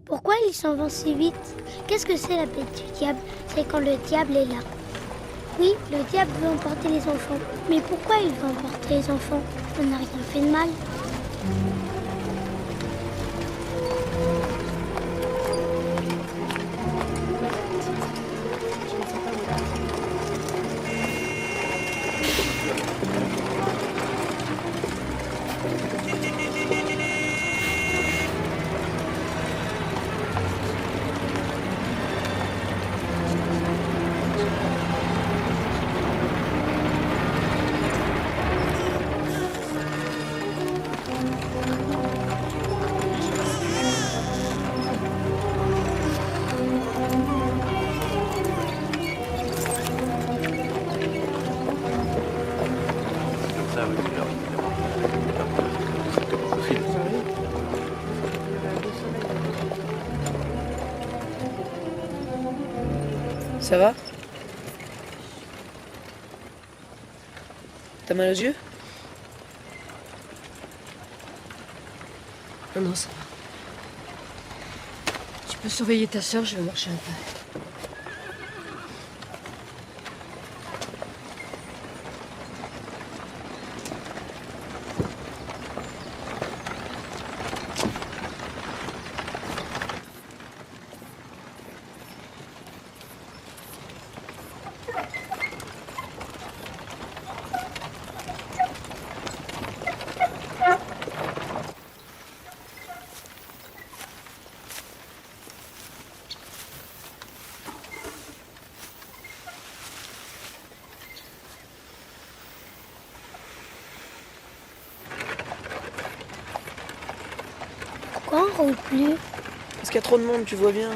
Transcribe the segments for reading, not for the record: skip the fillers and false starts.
Pourquoi ils s'en vont si vite? Qu'est-ce que c'est la bête du diable? C'est quand le diable est là. Oui, le diable veut emporter les enfants. Mais pourquoi il veut emporter les enfants? On n'a rien fait de mal. Ça va? T'as mal aux yeux? Non, ça va. Tu peux surveiller ta sœur, je vais marcher un peu. Pourquoi on roule plus? Parce qu'il y a trop de monde, tu vois bien.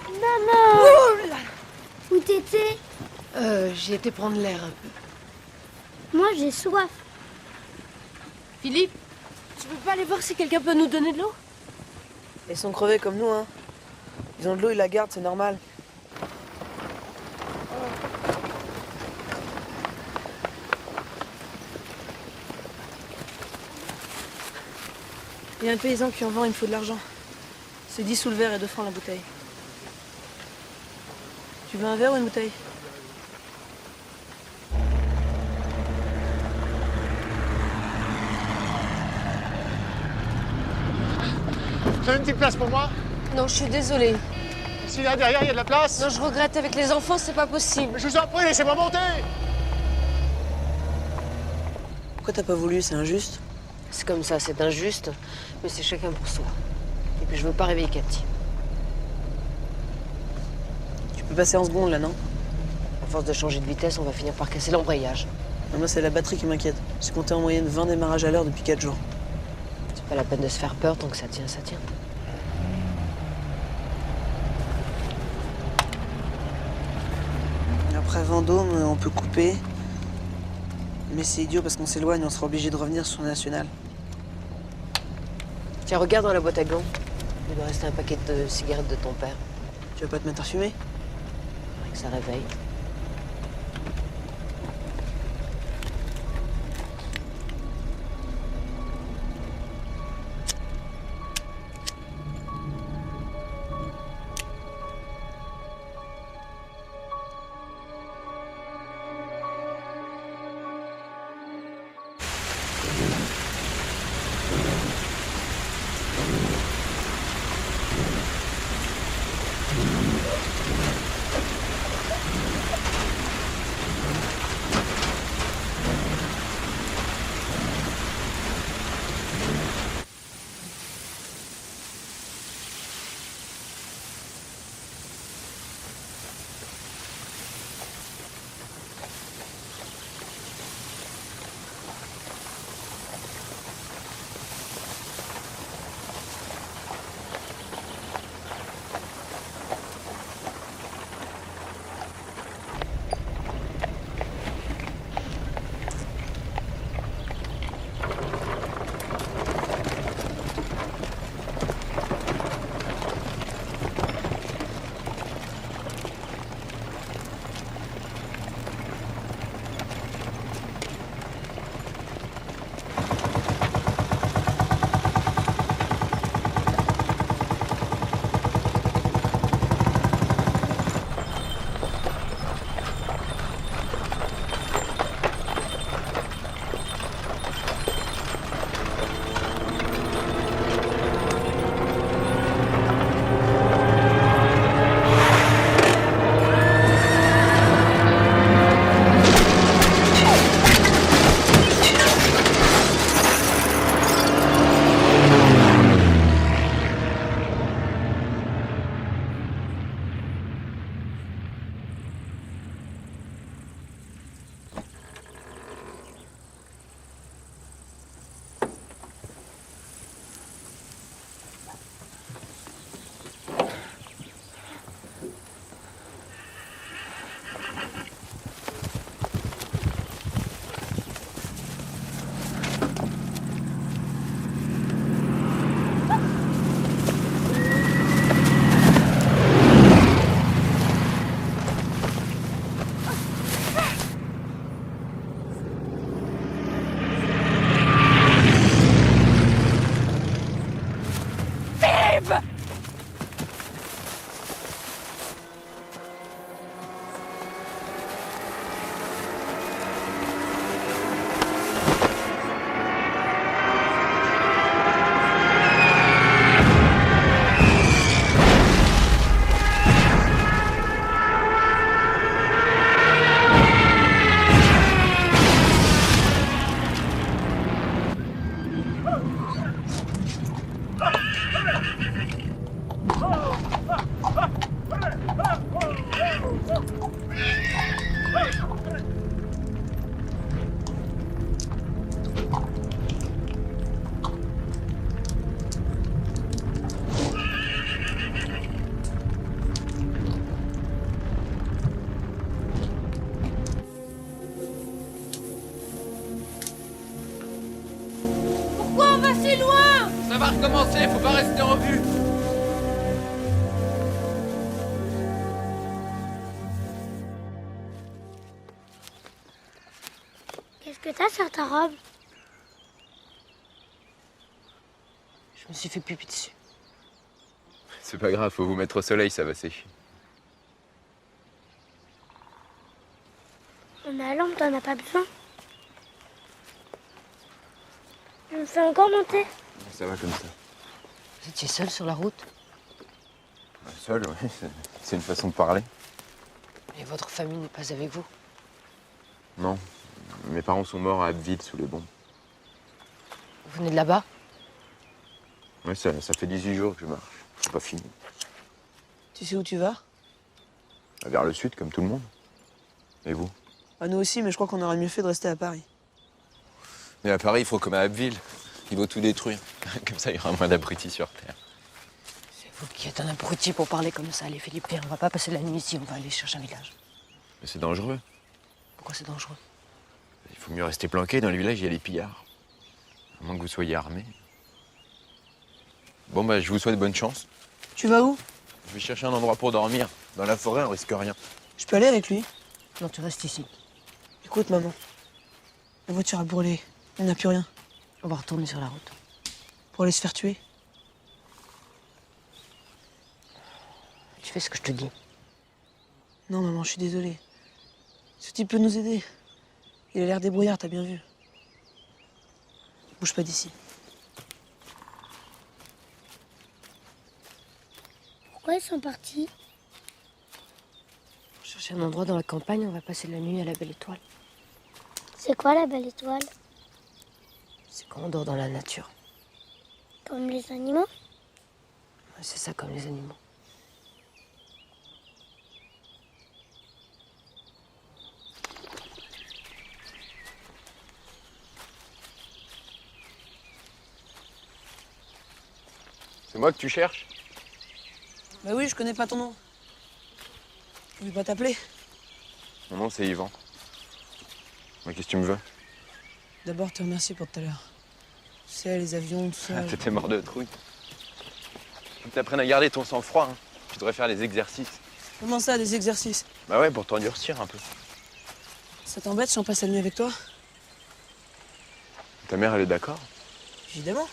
Maman! Oh là! Où t'étais? J'ai été prendre l'air un peu. Moi j'ai soif. Philippe, tu peux pas aller voir si quelqu'un peut nous donner de l'eau? Ils sont crevés comme nous, hein. Ils ont de l'eau, ils la gardent, c'est normal. Il y a un paysan qui en vend, il me faut de l'argent. C'est 10 sous le verre et 2 francs la bouteille. Tu veux un verre ou une bouteille? Vous avez une petite place pour moi? Non, je suis désolée. Si là derrière il y a de la place? Non, je regrette, avec les enfants, c'est pas possible. Je vous en prie, laissez-moi monter! Pourquoi t'as pas voulu? C'est injuste. C'est comme ça, c'est injuste, mais c'est chacun pour soi. Et puis je veux pas réveiller Cathy. Tu peux passer en seconde là, non? À force de changer de vitesse, on va finir par casser l'embrayage. Non, moi, c'est la batterie qui m'inquiète. J'ai compté en moyenne 20 démarrages à l'heure depuis 4 jours. C'est pas la peine de se faire peur, tant que ça tient, ça tient. Après Vendôme, on peut couper. Mais c'est idiot parce qu'on s'éloigne, on sera obligé de revenir sur le national. Tiens, regarde dans la boîte à gants. Il doit rester un paquet de cigarettes de ton père. Tu vas pas te mettre à fumer? Faudrait que ça réveille. arrive! Pourquoi on va si loin? Ça va recommencer, faut pas rester en vue. Qu'est-ce que t'as sur ta robe? Je me suis fait pipi dessus. C'est pas grave, faut vous mettre au soleil, ça va sécher. On a la lampe, t'en as pas besoin. Je me fais encore monter. Ça va comme ça. Vous étiez seul sur la route? Seul, oui, c'est une façon de parler. Et votre famille n'est pas avec vous? Non, mes parents sont morts à Abbeville sous les bombes. Vous venez de là-bas? Ouais, ça fait 18 jours que je marche. C'est pas fini. Tu sais où tu vas? Vers le sud, comme tout le monde. Et vous? Nous aussi, mais je crois qu'on aurait mieux fait de rester à Paris. Mais à Paris, il faut comme à Abbeville. Il faut tout détruire. Comme ça, il y aura moins d'abrutis sur Terre. C'est vous qui êtes un abruti pour parler comme ça, les Philippe. On va pas passer la nuit ici, on va aller chercher un village. Mais c'est dangereux. Pourquoi c'est dangereux? Il faut mieux rester planqué. Dans le village, il y a les pillards. À moins que vous soyez armés. Bon, bah, je vous souhaite bonne chance. Tu vas où? Je vais chercher un endroit pour dormir. Dans la forêt, on risque rien. Je peux aller avec lui? Non, tu restes ici. Écoute, maman. La voiture a brûlé. On n'a plus rien. On va retourner sur la route. Pour aller se faire tuer. Tu fais ce que je te dis. Non, maman, je suis désolé. Ce type peut nous aider. Il a l'air débrouillard, t'as bien vu. Bouge pas d'ici. Pourquoi ils sont partis? On cherche un endroit dans la campagne, on va passer la nuit à la Belle Étoile. C'est quoi la belle étoile? C'est quand on dort dans la nature. Comme les animaux? Ouais, c'est ça, comme les animaux. C'est moi que tu cherches? Bah oui, je connais pas ton nom. Je vais pas t'appeler. Mon nom, c'est Yvan. Mais qu'est-ce que tu me veux? D'abord, te remercier pour tout à l'heure. Tu sais, les avions, tout ça. T'étais mort de trouille. Faut que t'apprennes à garder ton sang-froid. Hein. Tu devrais faire des exercices. Comment ça, des exercices? Bah ouais, pour t'endurcir un peu. Ça t'embête si on passe la nuit avec toi? Ta mère, elle est d'accord? Évidemment.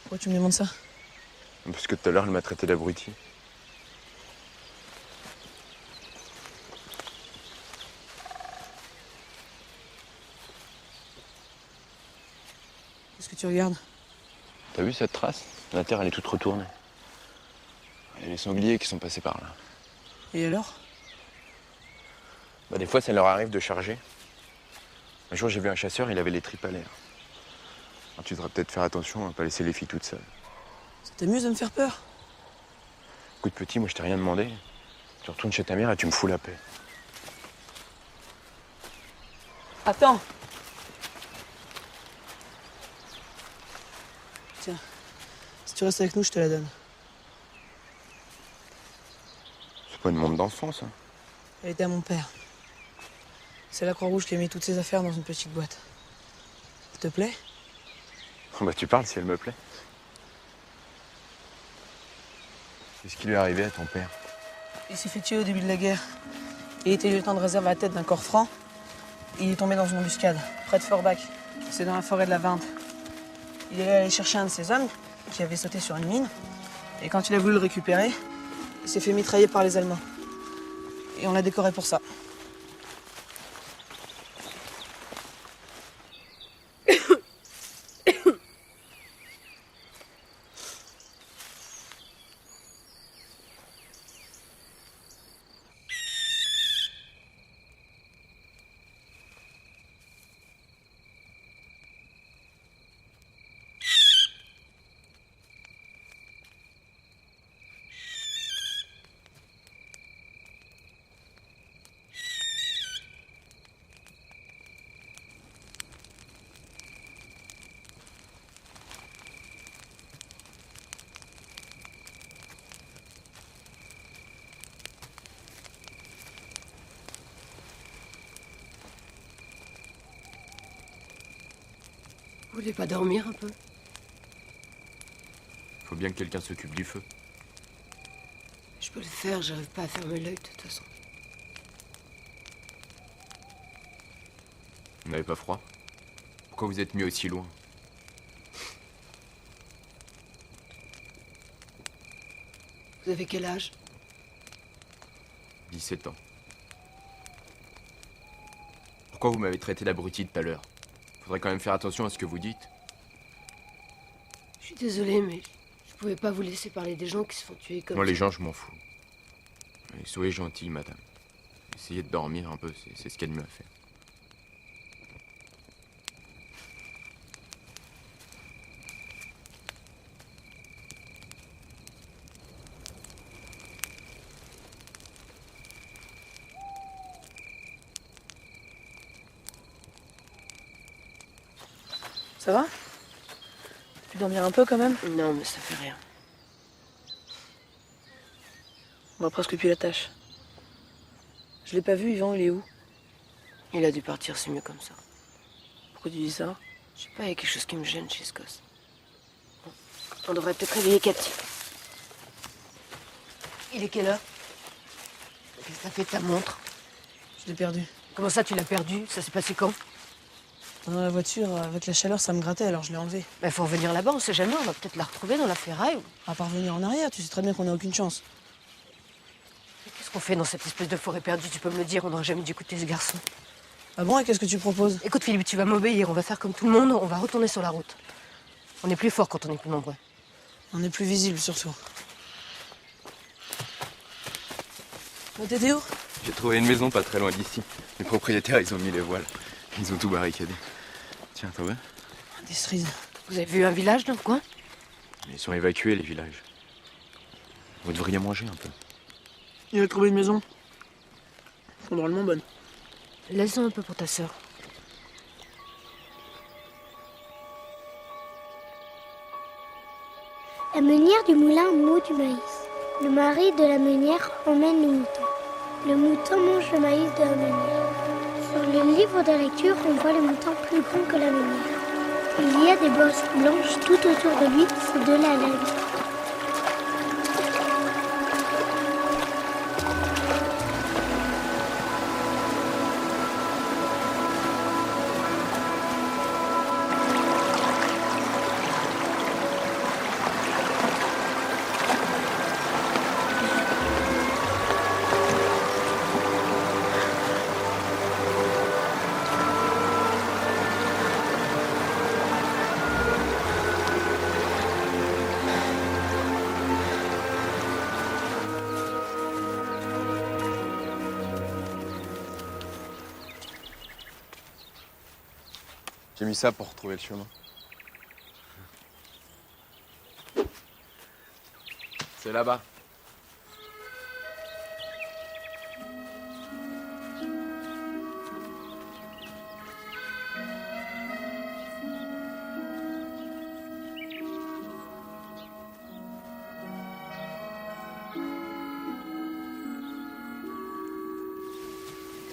Pourquoi tu me demandes ça? Parce que tout à l'heure, elle m'a traité d'abruti. Qu'est-ce que tu regardes? T'as vu cette trace? La terre, elle est toute retournée. Il y a les sangliers qui sont passés par là. Et alors? Bah, des fois, ça leur arrive de charger. Un jour, j'ai vu un chasseur, il avait les tripes à l'air. Alors, tu devrais peut-être faire attention à pas laisser les filles toutes seules. Ça t'amuse de me faire peur? Écoute, petit, moi, je t'ai rien demandé. Tu retournes chez ta mère et tu me fous la paix. Attends! Tiens, si tu restes avec nous, je te la donne. C'est pas une montre d'enfant, ça. Elle était à mon père. C'est la Croix-Rouge qui a mis toutes ses affaires dans une petite boîte. Ça te plaît? Oh, bah, tu parles si elle me plaît. C'est ce qui lui est arrivé à ton père. Il s'est fait tuer au début de la guerre. Il était lieutenant de réserve à la tête d'un corps franc. Il est tombé dans une embuscade, près de Forbach. C'est dans la forêt de la Vinte. Il est allé chercher un de ses hommes qui avait sauté sur une mine. Et quand il a voulu le récupérer, il s'est fait mitrailler par les Allemands. Et on l'a décoré pour ça. Vous voulez pas dormir un peu? Faut bien que quelqu'un s'occupe du feu. Je peux le faire, j'arrive pas à fermer l'œil de toute façon. Vous n'avez pas froid? Pourquoi vous êtes mis aussi loin? Vous avez quel âge? 17 ans. Pourquoi vous m'avez traité d'abruti tout à l'heure? Faudrait quand même faire attention à ce que vous dites. Je suis désolée, mais je pouvais pas vous laisser parler des gens qui se font tuer comme Moi, ça. les gens, je m'en fous. Mais soyez gentille, madame. Essayez de dormir un peu, c'est ce qu'il y a de mieux à faire. Ça va? Tu peux dormir un peu quand même? Non, mais ça fait rien. On va presque plus la tâche. Je l'ai pas vu, Yvan, il est où? Il a dû partir, c'est mieux comme ça. Pourquoi tu dis ça? Je sais pas, il y a quelque chose qui me gêne chez ce gosse. Bon, on devrait peut-être réveiller Cathy. Il est quelle heure? Qu'est-ce que t'as fait de ta montre? Je l'ai perdu. Comment ça, tu l'as perdu? Ça s'est passé quand? Dans la voiture, avec la chaleur, ça me grattait, alors je l'ai enlevé. Bah, faut revenir là-bas, on sait jamais, on va peut-être la retrouver dans la ferraille. On va pas revenir en arrière, tu sais très bien qu'on n'a aucune chance. Qu'est-ce qu'on fait dans cette espèce de forêt perdue? Tu peux me le dire, on n'aurait jamais dû écouter ce garçon. Ah bon, et qu'est-ce que tu proposes? Écoute, Philippe, tu vas m'obéir, on va faire comme tout le monde, on va retourner sur la route. On est plus fort quand on est plus nombreux. On est plus visible, surtout. T'étais où? J'ai trouvé une maison pas très loin d'ici. Les propriétaires, ils ont mis les voiles. Ils ont tout barricadé. Tiens, t'en veux? Des cerises. Vous avez vu un village dans le coin? Ils sont évacués, les villages. Vous devriez manger un peu. Il a trouvé une maison. Drôlement bonne. Laisse-en un peu pour ta sœur. La meunière du moulin moud du maïs. Le mari de la meunière emmène le mouton. Le mouton mange le maïs de la meunière. Sur le livre de lecture, on voit le mouton plus grand que la meunière. Il y a des bosses blanches tout autour de lui, c'est de la laine. J'ai mis ça pour retrouver le chemin. C'est là-bas.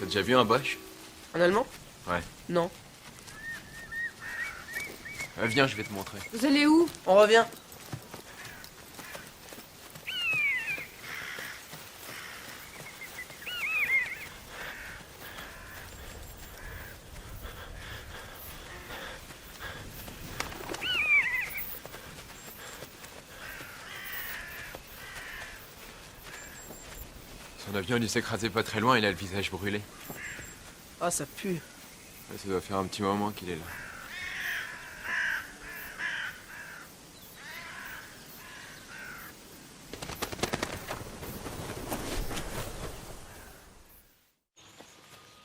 T'as déjà vu un Bosch? Un Allemand? Ouais. Non. Viens, je vais te montrer. Vous allez où? On revient. Son avion, il s'est écrasé pas très loin, il a le visage brûlé. Ah, ça pue. Ouais, ça doit faire un petit moment qu'il est là.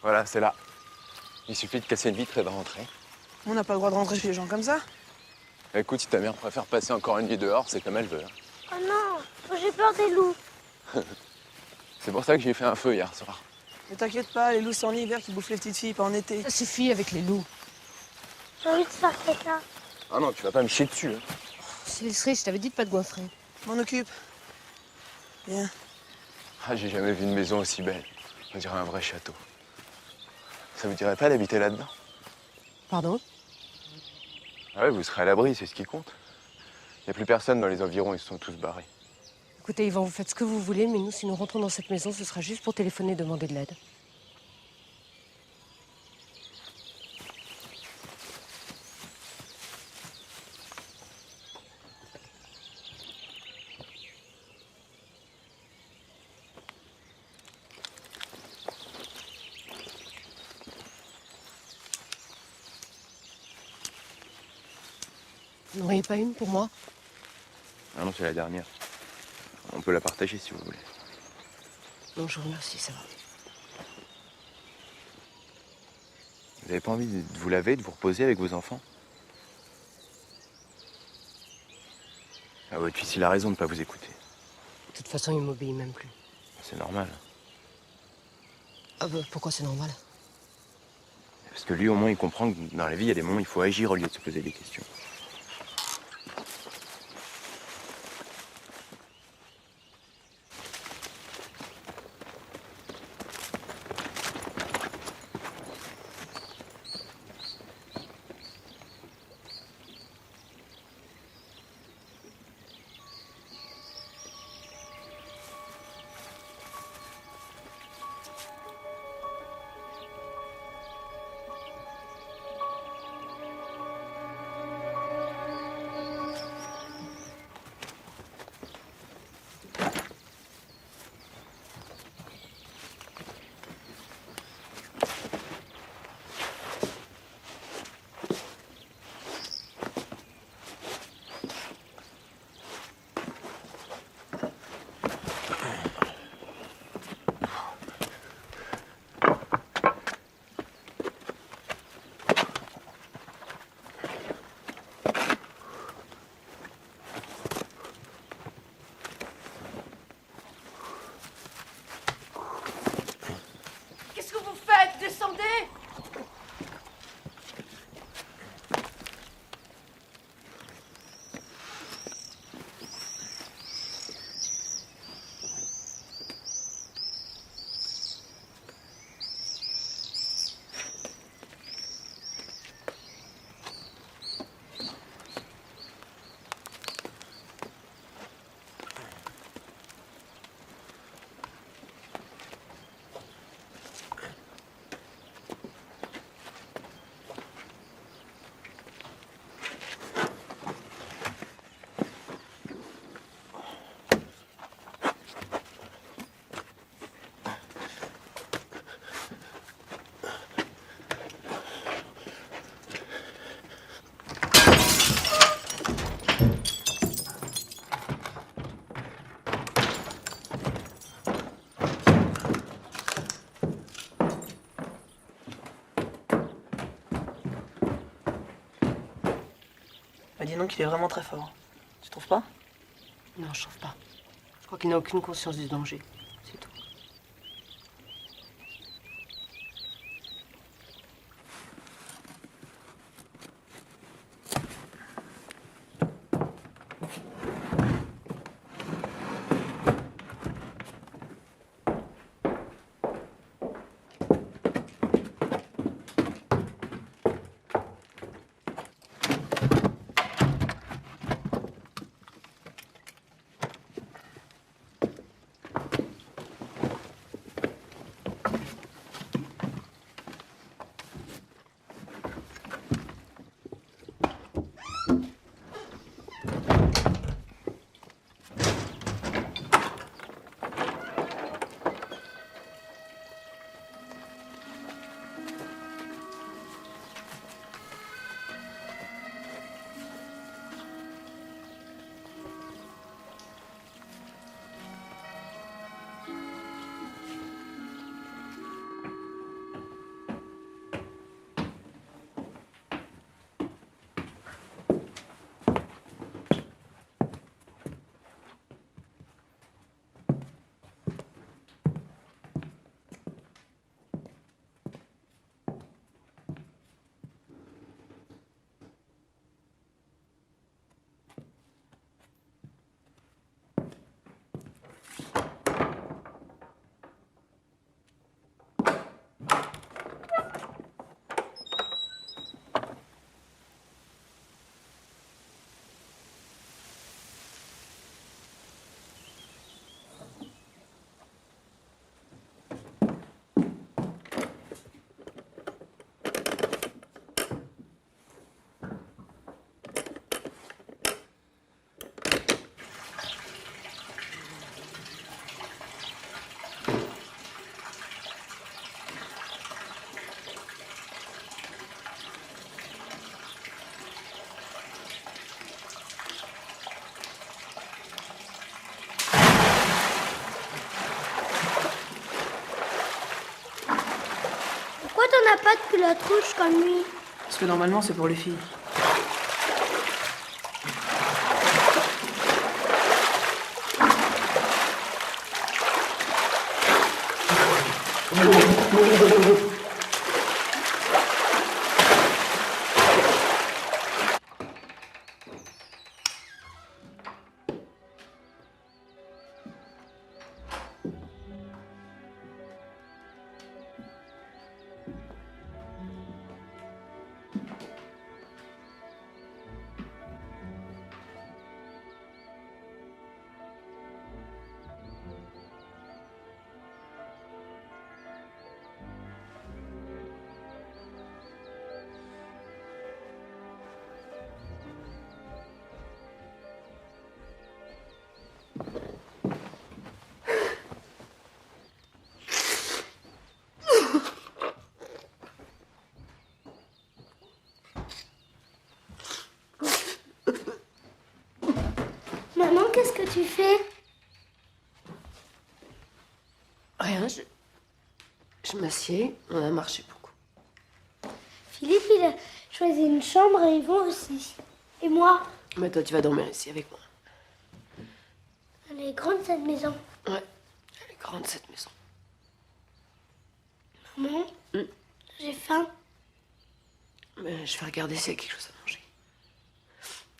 Voilà, c'est là. Il suffit de casser une vitre et de rentrer. On n'a pas le droit de rentrer chez les gens comme ça. Écoute, si ta mère préfère passer encore une nuit dehors, c'est comme elle veut. Oh non, j'ai peur des loups. C'est pour ça que j'ai fait un feu hier soir. Ne t'inquiète pas, les loups c'est en hiver qui bouffent les petites filles, pas en été. Ça suffit avec les loups. J'ai envie de faire caca. Ah non, tu vas pas me chier dessus. Hein. Célestri, je t'avais dit de pas te goinfrer. Je m'en occupe. Viens. Ah, j'ai jamais vu une maison aussi belle. On dirait un vrai château. Ça vous dirait pas d'habiter là-dedans? Pardon? Ah ouais, vous serez à l'abri, c'est ce qui compte. Il n'y a plus personne dans les environs, ils se sont tous barrés. Écoutez, Yvan, vous faites ce que vous voulez, mais nous, si nous rentrons dans cette maison, ce sera juste pour téléphoner et demander de l'aide. Vous n'en auriez pas une pour moi? Ah non, c'est la dernière. On peut la partager si vous voulez. Non, je vous remercie, ça va. Vous avez pas envie de vous laver, de vous reposer avec vos enfants? Ah, votre fils, il a raison de ne pas vous écouter. De toute façon, il m'obéit même plus. C'est normal. Ah bah, pourquoi c'est normal? Parce que lui, au moins, il comprend que dans la vie, il y a des moments où il faut agir au lieu de se poser des questions. Qu'est-ce que vous faites? Descendez! Bah dis donc, il est vraiment très fort. Tu trouves pas? Non, je trouve pas. Je crois qu'il n'a aucune conscience du danger. C'est tout. pas de culotte rouge comme lui? Parce que normalement, c'est pour les filles. Maman, qu'est-ce que tu fais? Rien, je m'assieds, on a marché beaucoup. Philippe, il a choisi une chambre et Yvon aussi. Et moi? Mais toi, tu vas dormir ici avec moi. Elle est grande cette maison. Ouais, elle est grande cette maison. Maman, j'ai faim. Mais je vais regarder s'il y a quelque chose à manger.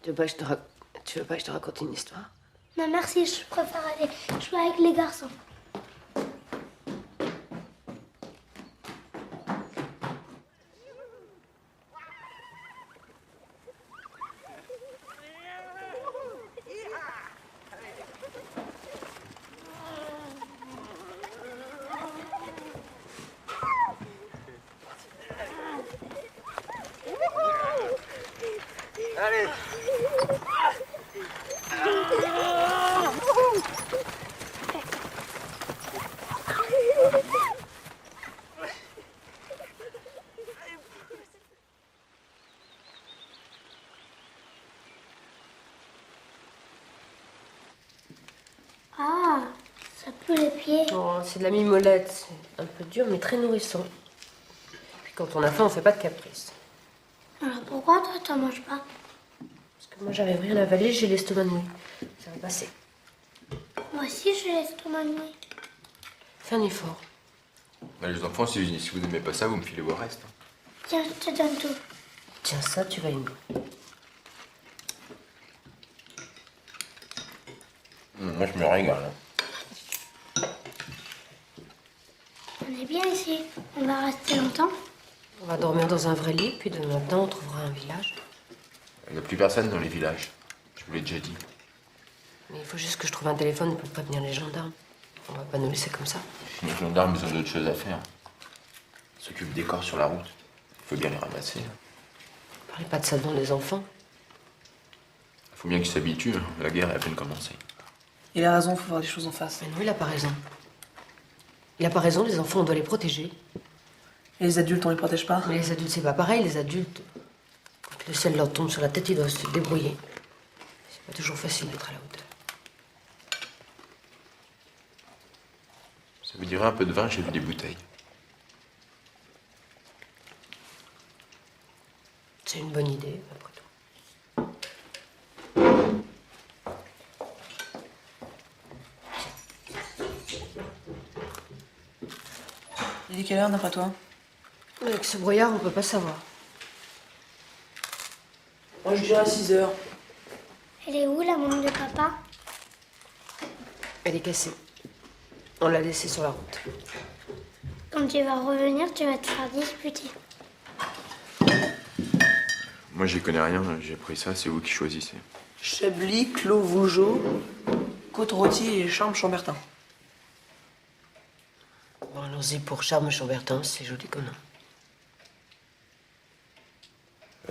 Tu veux pas que je te raconte une histoire? Non, merci, je préfère aller jouer avec les garçons. Allez. Ah, ça pue les pieds. Non, c'est de la mimolette. C'est un peu dur, mais très nourrissant. Puis quand on a faim, on fait pas de caprices. Alors pourquoi toi, t'en manges pas? Parce que moi, j'arrive rien à avaler, j'ai l'estomac noué. Ça va passer. Moi aussi, j'ai l'estomac noué. Fais un effort. Les enfants, si vous n'aimez pas ça, vous me filez vos restes. Tiens, je te donne tout. Tiens, ça, tu vas aimer. Moi, je me régale. On est bien ici. On va rester longtemps. On va dormir dans un vrai lit, puis demain matin, on trouvera un village. Il n'y a plus personne dans les villages. Je vous l'ai déjà dit. Mais il faut juste que je trouve un téléphone pour prévenir les gendarmes. On va pas nous laisser comme ça. Les gendarmes, ils ont d'autres choses à faire. Ils s'occupent des corps sur la route. Il faut bien les ramasser. Parlez pas de ça devant les enfants. Il faut bien qu'ils s'habituent. La guerre est à peine commencée. Il a raison, faut voir les choses en face. Mais non, il a pas raison. Il a pas raison, les enfants, on doit les protéger. Et les adultes, on les protège pas? Mais les adultes, c'est pas pareil. Les adultes, quand le ciel leur tombe sur la tête, ils doivent se débrouiller. C'est pas toujours facile d'être à la hauteur. Ça vous dirait un peu de vin? J'ai vu des bouteilles. C'est une bonne idée, après tout. Il est quelle heure d'après toi? Avec ce brouillard, on peut pas savoir. Moi, je dirais à 6 heures. Elle est où, la maman de papa? Elle est cassée. On l'a laissée sur la route. Quand tu vas revenir, tu vas te faire disputer. Moi, j'y connais rien. J'ai pris ça. C'est vous qui choisissez. Chablis, Clos Vougeot, Côte-Rôtie et Charmes-Chambertin. Bon, allons-y pour Charmes-Chambertin, c'est joli comme nom.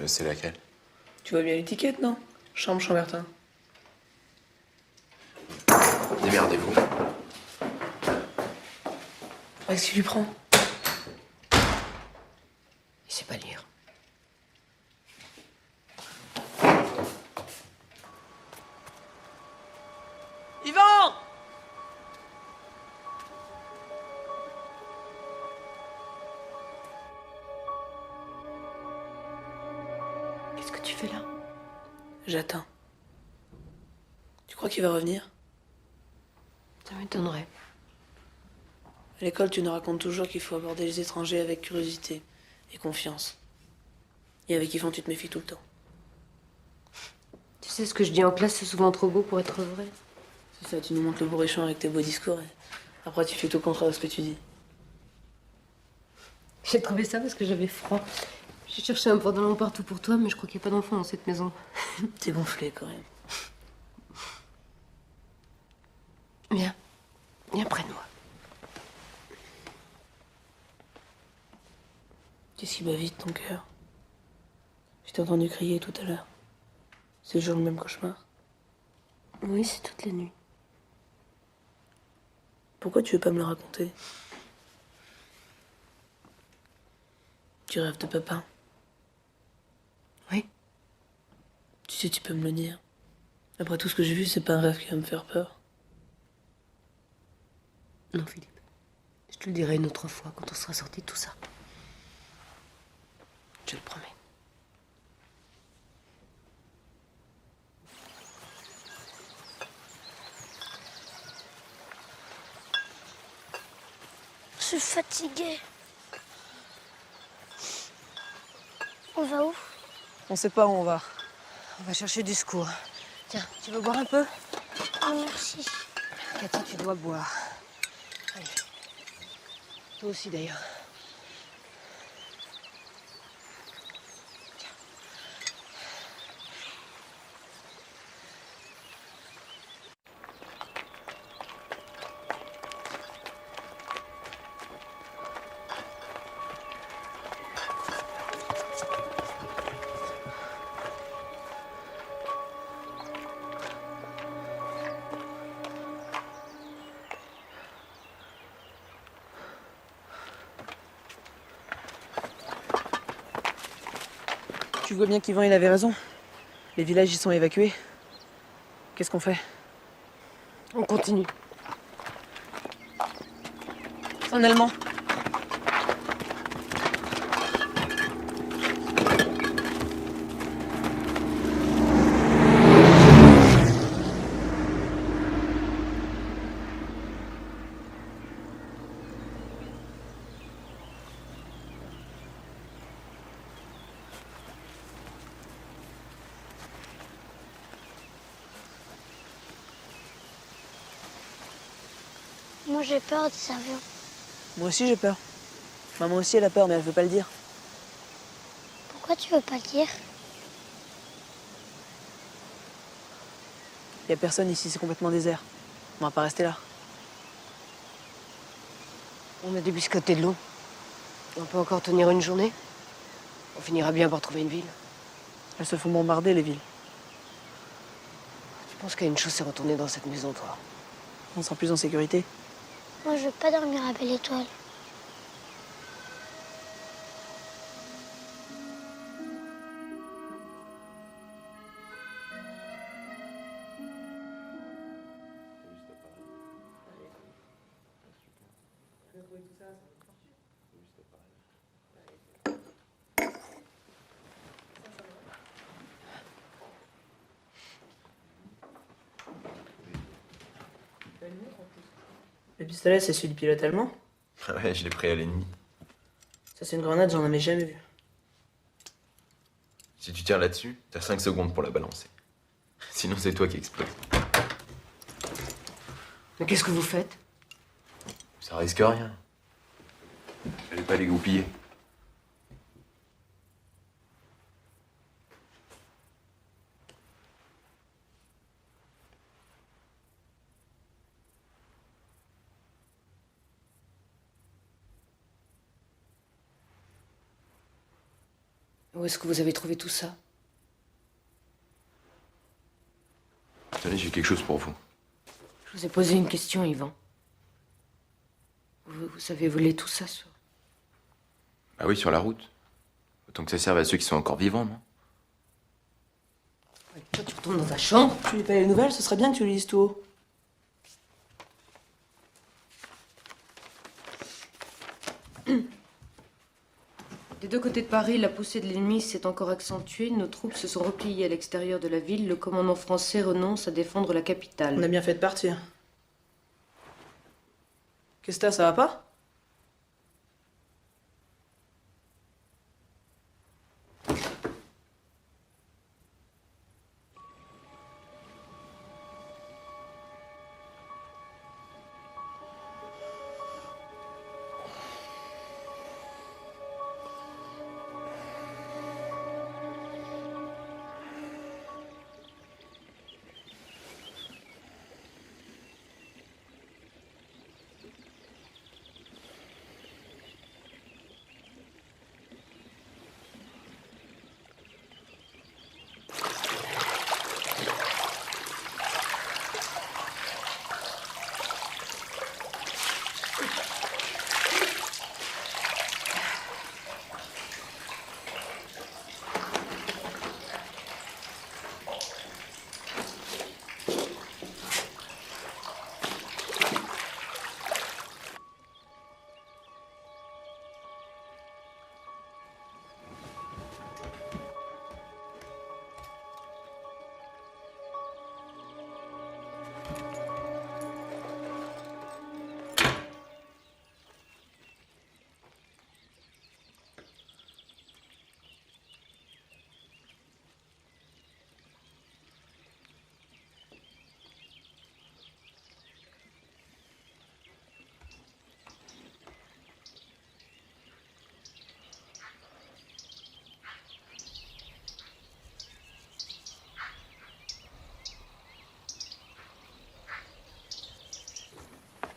C'est laquelle? Tu vois bien l'étiquette, non? Charmes-Chambertin. Démerdez-vous. Qu'est-ce qu'il lui prend? Il sait pas lire. Yvan! J'attends. Tu crois qu'il va revenir? Ça m'étonnerait. À l'école, tu nous racontes toujours qu'il faut aborder les étrangers avec curiosité et confiance. Et avec Yvon, tu te méfies tout le temps. Tu sais, ce que je dis en classe, c'est souvent trop beau pour être vrai. C'est ça, tu nous montres le bourrichon avec tes beaux discours et après tu fais tout le contraire de ce que tu dis. J'ai trouvé ça parce que j'avais froid. J'ai cherché un pantalon partout pour toi, mais je crois qu'il n'y a pas d'enfant dans cette maison. T'es gonflé quand même. Viens. Viens près de moi. Qu'est-ce qui bat vite ton cœur? Je t'ai entendu crier tout à l'heure. C'est toujours le même cauchemar. Oui, c'est toutes les nuits. Pourquoi tu veux pas me le raconter? Tu rêves de papa? Oui. Tu sais, tu peux me le dire. Après tout ce que j'ai vu, c'est pas un rêve qui va me faire peur. Non, Philippe. Je te le dirai une autre fois, quand on sera sorti de tout ça. Je le promets. Je suis fatiguée. On va où? On sait pas où on va. On va chercher du secours. Tiens, tu veux boire un peu? Ah, merci. Cathy, tu dois boire. Allez. Toi aussi, d'ailleurs. Tu vois bien qu'Yvan, il avait raison. Les villages, ils sont évacués. Qu'est-ce qu'on fait? On continue. Un Allemand. Moi, j'ai peur des avions. Moi aussi, j'ai peur. Maman aussi, elle a peur, mais elle veut pas le dire. Pourquoi tu veux pas le dire? Y a personne ici, c'est complètement désert. On va pas rester là. On a débusqué de l'eau. On peut encore tenir une journée. On finira bien par trouver une ville. Elles se font bombarder, les villes. Je pense qu'il y a une chose, c'est retourner dans cette maison, toi. On sera plus en sécurité. Moi, je veux pas dormir à Belle Étoile. Le pistolet, c'est celui du pilote allemand. Ouais, je l'ai pris à l'ennemi. Ça, c'est une grenade, j'en avais jamais vu. Si tu tires là-dessus, t'as 5 secondes pour la balancer. Sinon, c'est toi qui explose. Mais qu'est-ce que vous faites? Ça risque rien. Fallait pas les goupiller. Où est-ce que vous avez trouvé tout ça? Tenez, j'ai quelque chose pour vous. Je vous ai posé une question, Yvan. Vous avez volé tout ça sur... Ah oui, sur la route. Autant que ça serve à ceux qui sont encore vivants, non? Toi, tu retournes dans ta chambre. Tu lis pas les nouvelles, ce serait bien que tu les lises tout haut. Des deux côtés de Paris, la poussée de l'ennemi s'est encore accentuée. Nos troupes se sont repliées à l'extérieur de la ville. Le commandant français renonce à défendre la capitale. On a bien fait de partir. Qu'est-ce que t'as, ça va pas?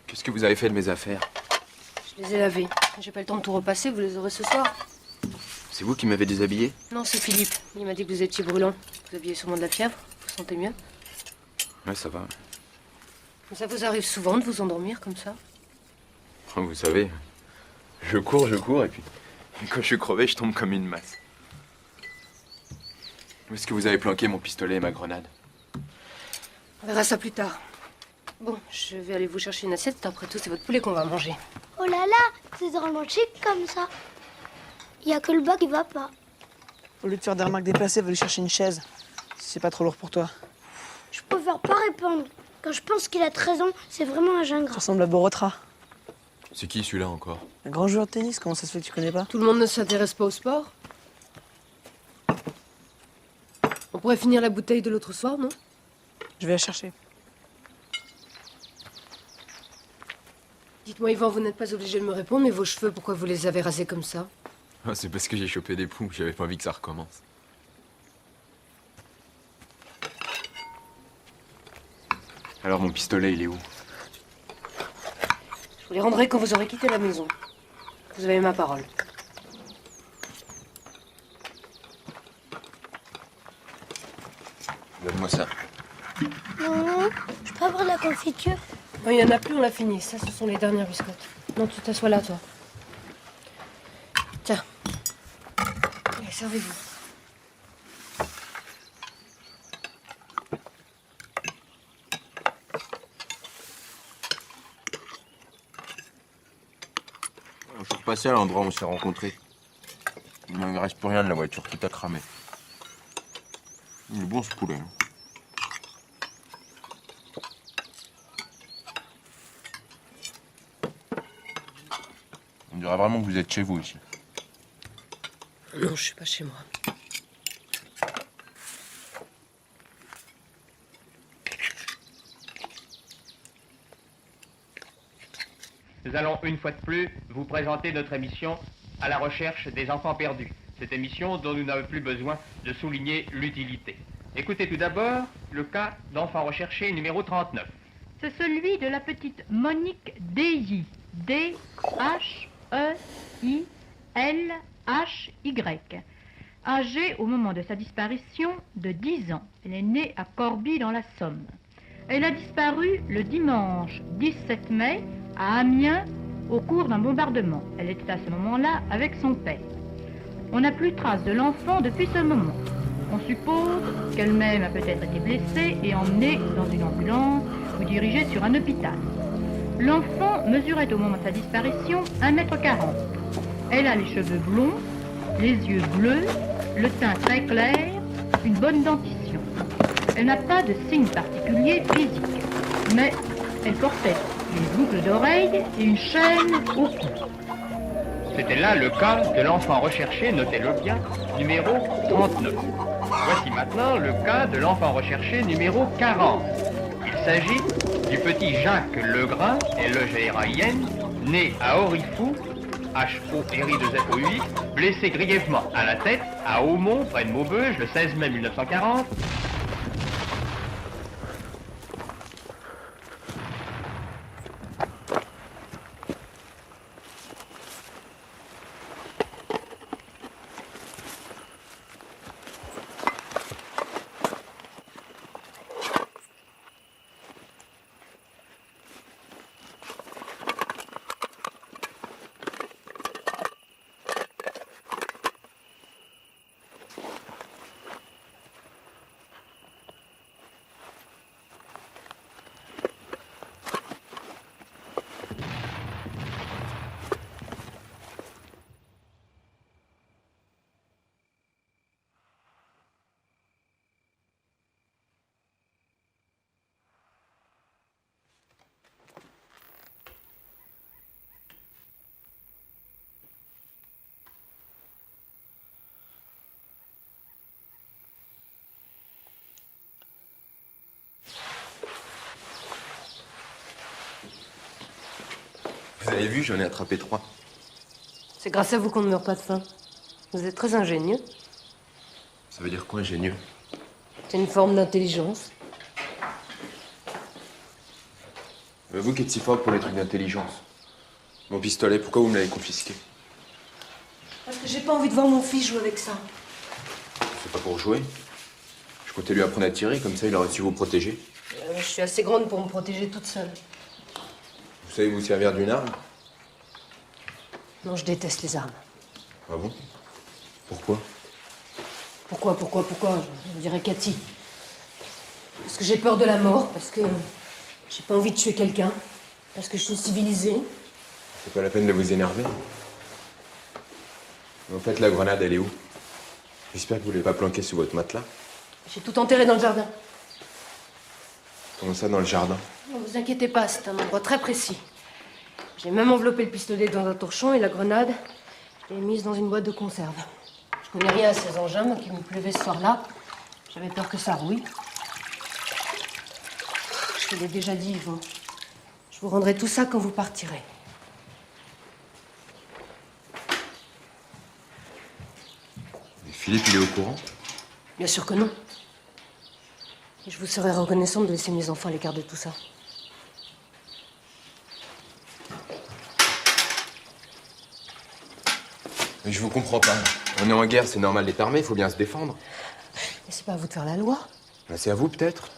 Qu'est-ce que vous avez fait de mes affaires? Je les ai lavées. J'ai pas le temps de tout repasser, vous les aurez ce soir. C'est vous qui m'avez déshabillé? Non, c'est Philippe. Il m'a dit que vous étiez brûlant. Vous aviez sûrement de la fièvre. Vous vous sentez mieux? Ouais, ça va. Mais ça vous arrive souvent de vous endormir comme ça? Vous savez, je cours, et puis quand je suis crevé, je tombe comme une masse. Où est-ce que vous avez planqué mon pistolet et ma grenade? On verra ça plus tard. Bon, je vais aller vous chercher une assiette. Après tout, c'est votre poulet qu'on va manger. Oh là là, c'est drôlement chic comme ça. Il y a que le bas qui va pas. Au lieu de faire des remarques déplacées, va lui chercher une chaise. Si c'est pas trop lourd pour toi. Je préfère pas répondre. Quand je pense qu'il a 13 ans, c'est vraiment un Tu gingras. ressembles à Borotra. C'est qui celui-là encore? Un grand joueur de tennis, comment ça se fait que tu connais pas? Tout le monde ne s'intéresse pas au sport. On pourrait finir la bouteille de l'autre soir, non? Je vais la chercher. Dites-moi, Yvan, vous n'êtes pas obligé de me répondre, mais vos cheveux, pourquoi vous les avez rasés comme ça? Ah, c'est parce que j'ai chopé des poux, j'avais pas envie que ça recommence. Alors mon pistolet, il est où? Je vous les rendrai quand vous aurez quitté la maison. Vous avez ma parole. Donne-moi ça. Non, je peux avoir de la confiture. Non, il n'y en a plus, on l'a fini. Ça, ce sont les dernières biscottes. Non, tu t'assois là, toi. Tiens. Allez, servez-vous. Je suis repassé à l'endroit où on s'est rencontrés. Il ne reste plus rien de la voiture, tout a cramé. Il est bon ce poulet. Hein. On dirait vraiment que vous êtes chez vous ici. Non, je suis pas chez moi. Nous allons une fois de plus vous présenter notre émission à la recherche des enfants perdus. Cette émission dont nous n'avons plus besoin de souligner l'utilité. Écoutez tout d'abord le cas d'enfant recherché numéro 39. C'est celui de la petite Monique Deilly. D-H-E-I-L-H-Y. Âgée au moment de sa disparition de 10 ans. Elle est née à Corbie dans la Somme. Elle a disparu le dimanche 17 mai à Amiens au cours d'un bombardement. Elle était à ce moment-là avec son père. On n'a plus trace de l'enfant depuis ce moment. On suppose qu'elle-même a peut-être été blessée et emmenée dans une ambulance ou dirigée sur un hôpital. L'enfant mesurait au moment de sa disparition 1,40 m. Elle a les cheveux blonds, les yeux bleus, le teint très clair, une bonne dentition. Elle n'a pas de signe particulier physique, mais elle portait des boucles d'oreilles et une chaîne au cou. C'était là le cas de l'enfant recherché, notez-le bien, numéro 39. Voici maintenant le cas de l'enfant recherché numéro 40. Il s'agit du petit Jacques Legrain, L-E-G-R-A-I-N, né à Orifou, H-O-R-I-2-F-O-U-X, blessé grièvement à la tête, à Aumont, près de Maubeuge, le 16 mai 1940. Vous avez vu, j'en ai attrapé 3. C'est grâce à vous qu'on ne meurt pas de faim. Vous êtes très ingénieux. Ça veut dire quoi, ingénieux? C'est une forme d'intelligence. Vous qui êtes si fort pour les trucs d'intelligence. Mon pistolet, pourquoi vous me l'avez confisqué? Parce que j'ai pas envie de voir mon fils jouer avec ça. C'est pas pour jouer. Je comptais lui apprendre à tirer, comme ça il aurait su vous protéger. Je suis assez grande pour me protéger toute seule. Vous savez vous servir d'une arme? Non, je déteste les armes. Ah bon? Pourquoi? Pourquoi je dirais Cathy. Parce que j'ai peur de la mort, parce que j'ai pas envie de tuer quelqu'un, parce que je suis civilisée. C'est pas la peine de vous énerver. Mais en fait, la grenade, elle est où? J'espère que vous l'avez pas planquée sous votre matelas. J'ai tout enterré dans le jardin. Comment ça, dans le jardin? Ne vous inquiétez pas, c'est un endroit très précis. J'ai même enveloppé le pistolet dans un torchon et la grenade, je l'ai mise dans une boîte de conserve. Je connais rien à ces engins, moi qui me pleuvait ce soir-là. J'avais peur que ça rouille. Je te l'ai déjà dit, Yvon. Je vous rendrai tout ça quand vous partirez. Et Philippe, il est au courant? Bien sûr que non. Et je vous serais reconnaissante de laisser mes enfants à l'écart de tout ça. Mais je vous comprends pas. On est en guerre, c'est normal d'être armé, il faut bien se défendre. Mais c'est pas à vous de faire la loi. Ben, c'est à vous, peut-être.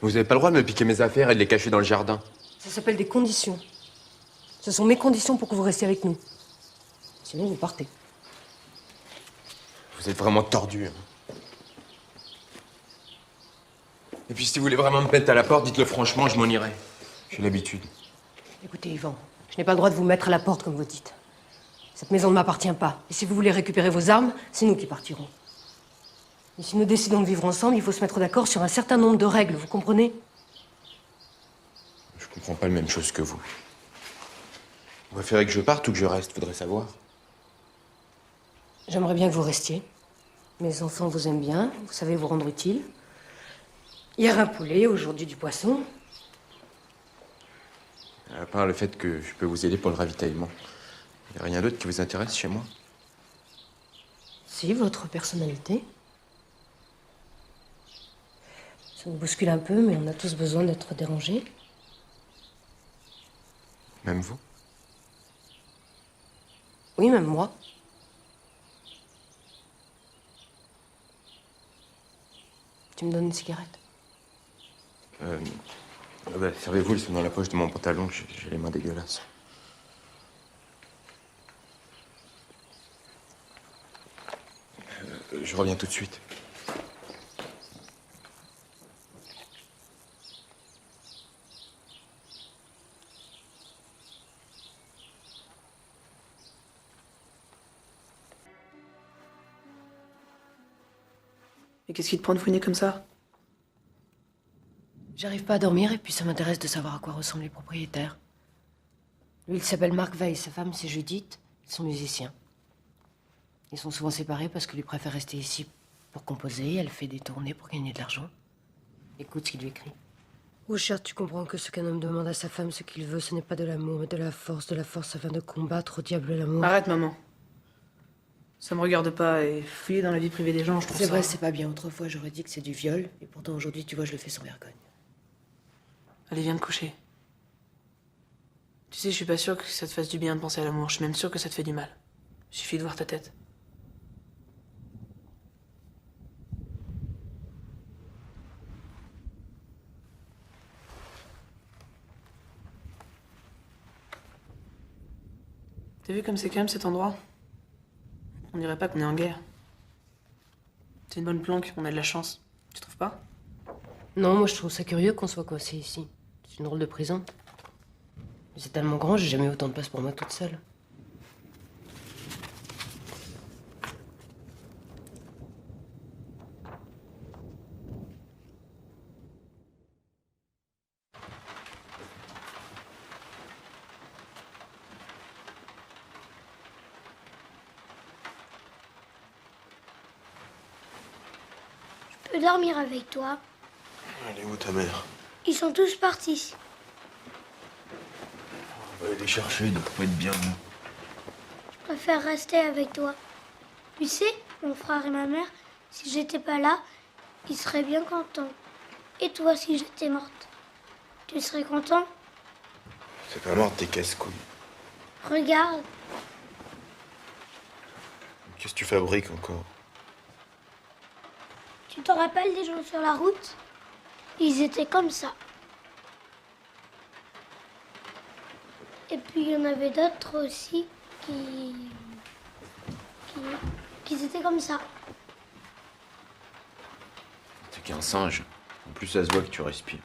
Vous avez pas le droit de me piquer mes affaires et de les cacher dans le jardin. Ça s'appelle des conditions. Ce sont mes conditions pour que vous restiez avec nous. Sinon, vous partez. Vous êtes vraiment tordu. Hein. Et puis si vous voulez vraiment me mettre à la porte, dites-le franchement, je m'en irai. J'ai l'habitude. Écoutez, Yvan, je n'ai pas le droit de vous mettre à la porte, comme vous dites. Cette maison ne m'appartient pas. Et si vous voulez récupérer vos armes, c'est nous qui partirons. Et si nous décidons de vivre ensemble, il faut se mettre d'accord sur un certain nombre de règles, vous comprenez? Je comprends pas la même chose que vous. Vous préférez que je parte ou que je reste, faudrait savoir. J'aimerais bien que vous restiez. Mes enfants vous aiment bien, vous savez vous rendre utile. Hier un poulet, aujourd'hui du poisson. À part le fait que je peux vous aider pour le ravitaillement. Il n'y a rien d'autre qui vous intéresse chez moi? Si, votre personnalité. Ça nous bouscule un peu, mais on a tous besoin d'être dérangés. Même vous? Oui, même moi. Tu me donnes une cigarette? Servez-vous, ils sont dans la poche de mon pantalon, j'ai les mains dégueulasses. Je reviens tout de suite. Et qu'est-ce qui te prend de fouiner comme ça? J'arrive pas à dormir et puis ça m'intéresse de savoir à quoi ressemblent les propriétaires. Lui, il s'appelle Marc Veil, sa femme c'est Judith, ils sont musiciens. Ils sont souvent séparés parce que lui préfère rester ici pour composer, elle fait des tournées pour gagner de l'argent. Écoute ce qu'il lui écrit. Oh cher, tu comprends que ce qu'un homme demande à sa femme, ce qu'il veut, ce n'est pas de l'amour, mais de la force. De la force afin de combattre au diable l'amour. Arrête, maman. Ça me regarde pas et fouiller dans la vie privée des gens, je trouve ça... C'est vrai, c'est pas bien. Autrefois, j'aurais dit que c'est du viol, et pourtant aujourd'hui, tu vois, je le fais sans vergogne. Allez, viens te coucher. Tu sais, je suis pas sûre que ça te fasse du bien de penser à l'amour. Je suis même sûre que ça te fait du mal. Il suffit de voir ta tête. T'as vu comme c'est calme cet endroit? On dirait pas qu'on est en guerre. C'est une bonne planque, on a de la chance. Tu trouves pas? Non, moi je trouve ça curieux qu'on soit coincé ici. C'est une drôle de prison. Mais c'est tellement grand, j'ai jamais eu autant de place pour moi toute seule. Je peux dormir avec toi. Elle est où ta mère? Ils sont tous partis. On va aller les chercher, ils doivent pas être bien. Je préfère rester avec toi. Tu sais, mon frère et ma mère, si j'étais pas là, ils seraient bien contents. Et toi, si j'étais morte, tu serais content? C'est pas mort, t'es casse-couilles. Regarde, Qu'est-ce que tu fabriques encore? tu te rappelles des gens sur la route? Ils étaient comme ça. Et puis il y en avait d'autres aussi qui étaient comme ça. T'es qu'un singe. En plus, ça se voit que tu respires.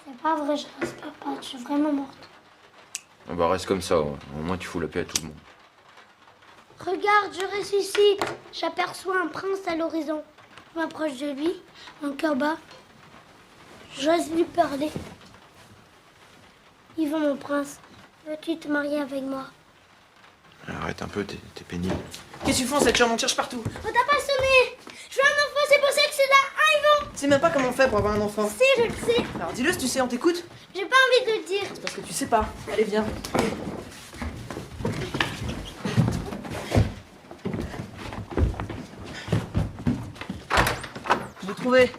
C'est pas vrai, je respire pas, je suis vraiment morte. Ah bah reste comme ça, ouais. Au moins tu fous la paix à tout le monde. Regarde, je ressuscite. J'aperçois un prince à l'horizon. Je m'approche de lui, mon cœur bat. J'ose lui parler. Yvan, mon prince, veux-tu te marier avec moi? Arrête un peu, t'es pénible. Qu'est-ce que tu fais dans cette chambre? On cherche partout. On t'a pas sonné. Je veux un enfant, c'est pour ça que c'est là. Ah, Yvan! Tu sais même pas comment on fait pour avoir un enfant. Si, je le sais. Alors dis-le si tu sais, on t'écoute. J'ai pas envie de le dire. C'est parce que tu sais pas. Allez, viens. Je l'ai trouvé.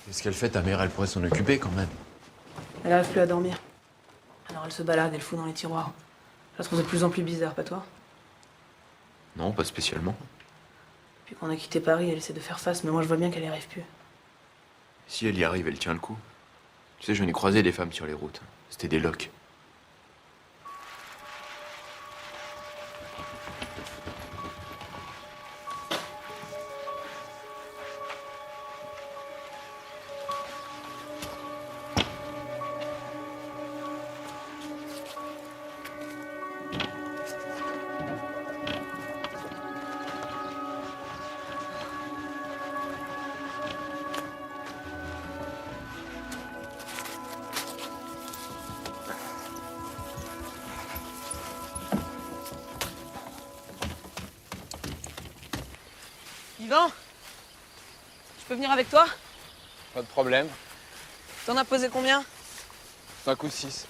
Qu'est-ce qu'elle fait, ta mère? Elle pourrait s'en occuper quand même. Elle arrive plus à dormir. Alors elle se balade, elle fout dans les tiroirs. Je la trouve de plus en plus bizarre, pas toi? Non, pas spécialement. Puis qu'on a quitté Paris, elle essaie de faire face, mais moi je vois bien qu'elle y arrive plus. Si elle y arrive, elle tient le coup. Tu sais, j'en ai croisé des femmes sur les routes. C'était des loques. Yvan, je peux venir avec toi? Pas de problème. T'en as posé combien? 5 ou 6.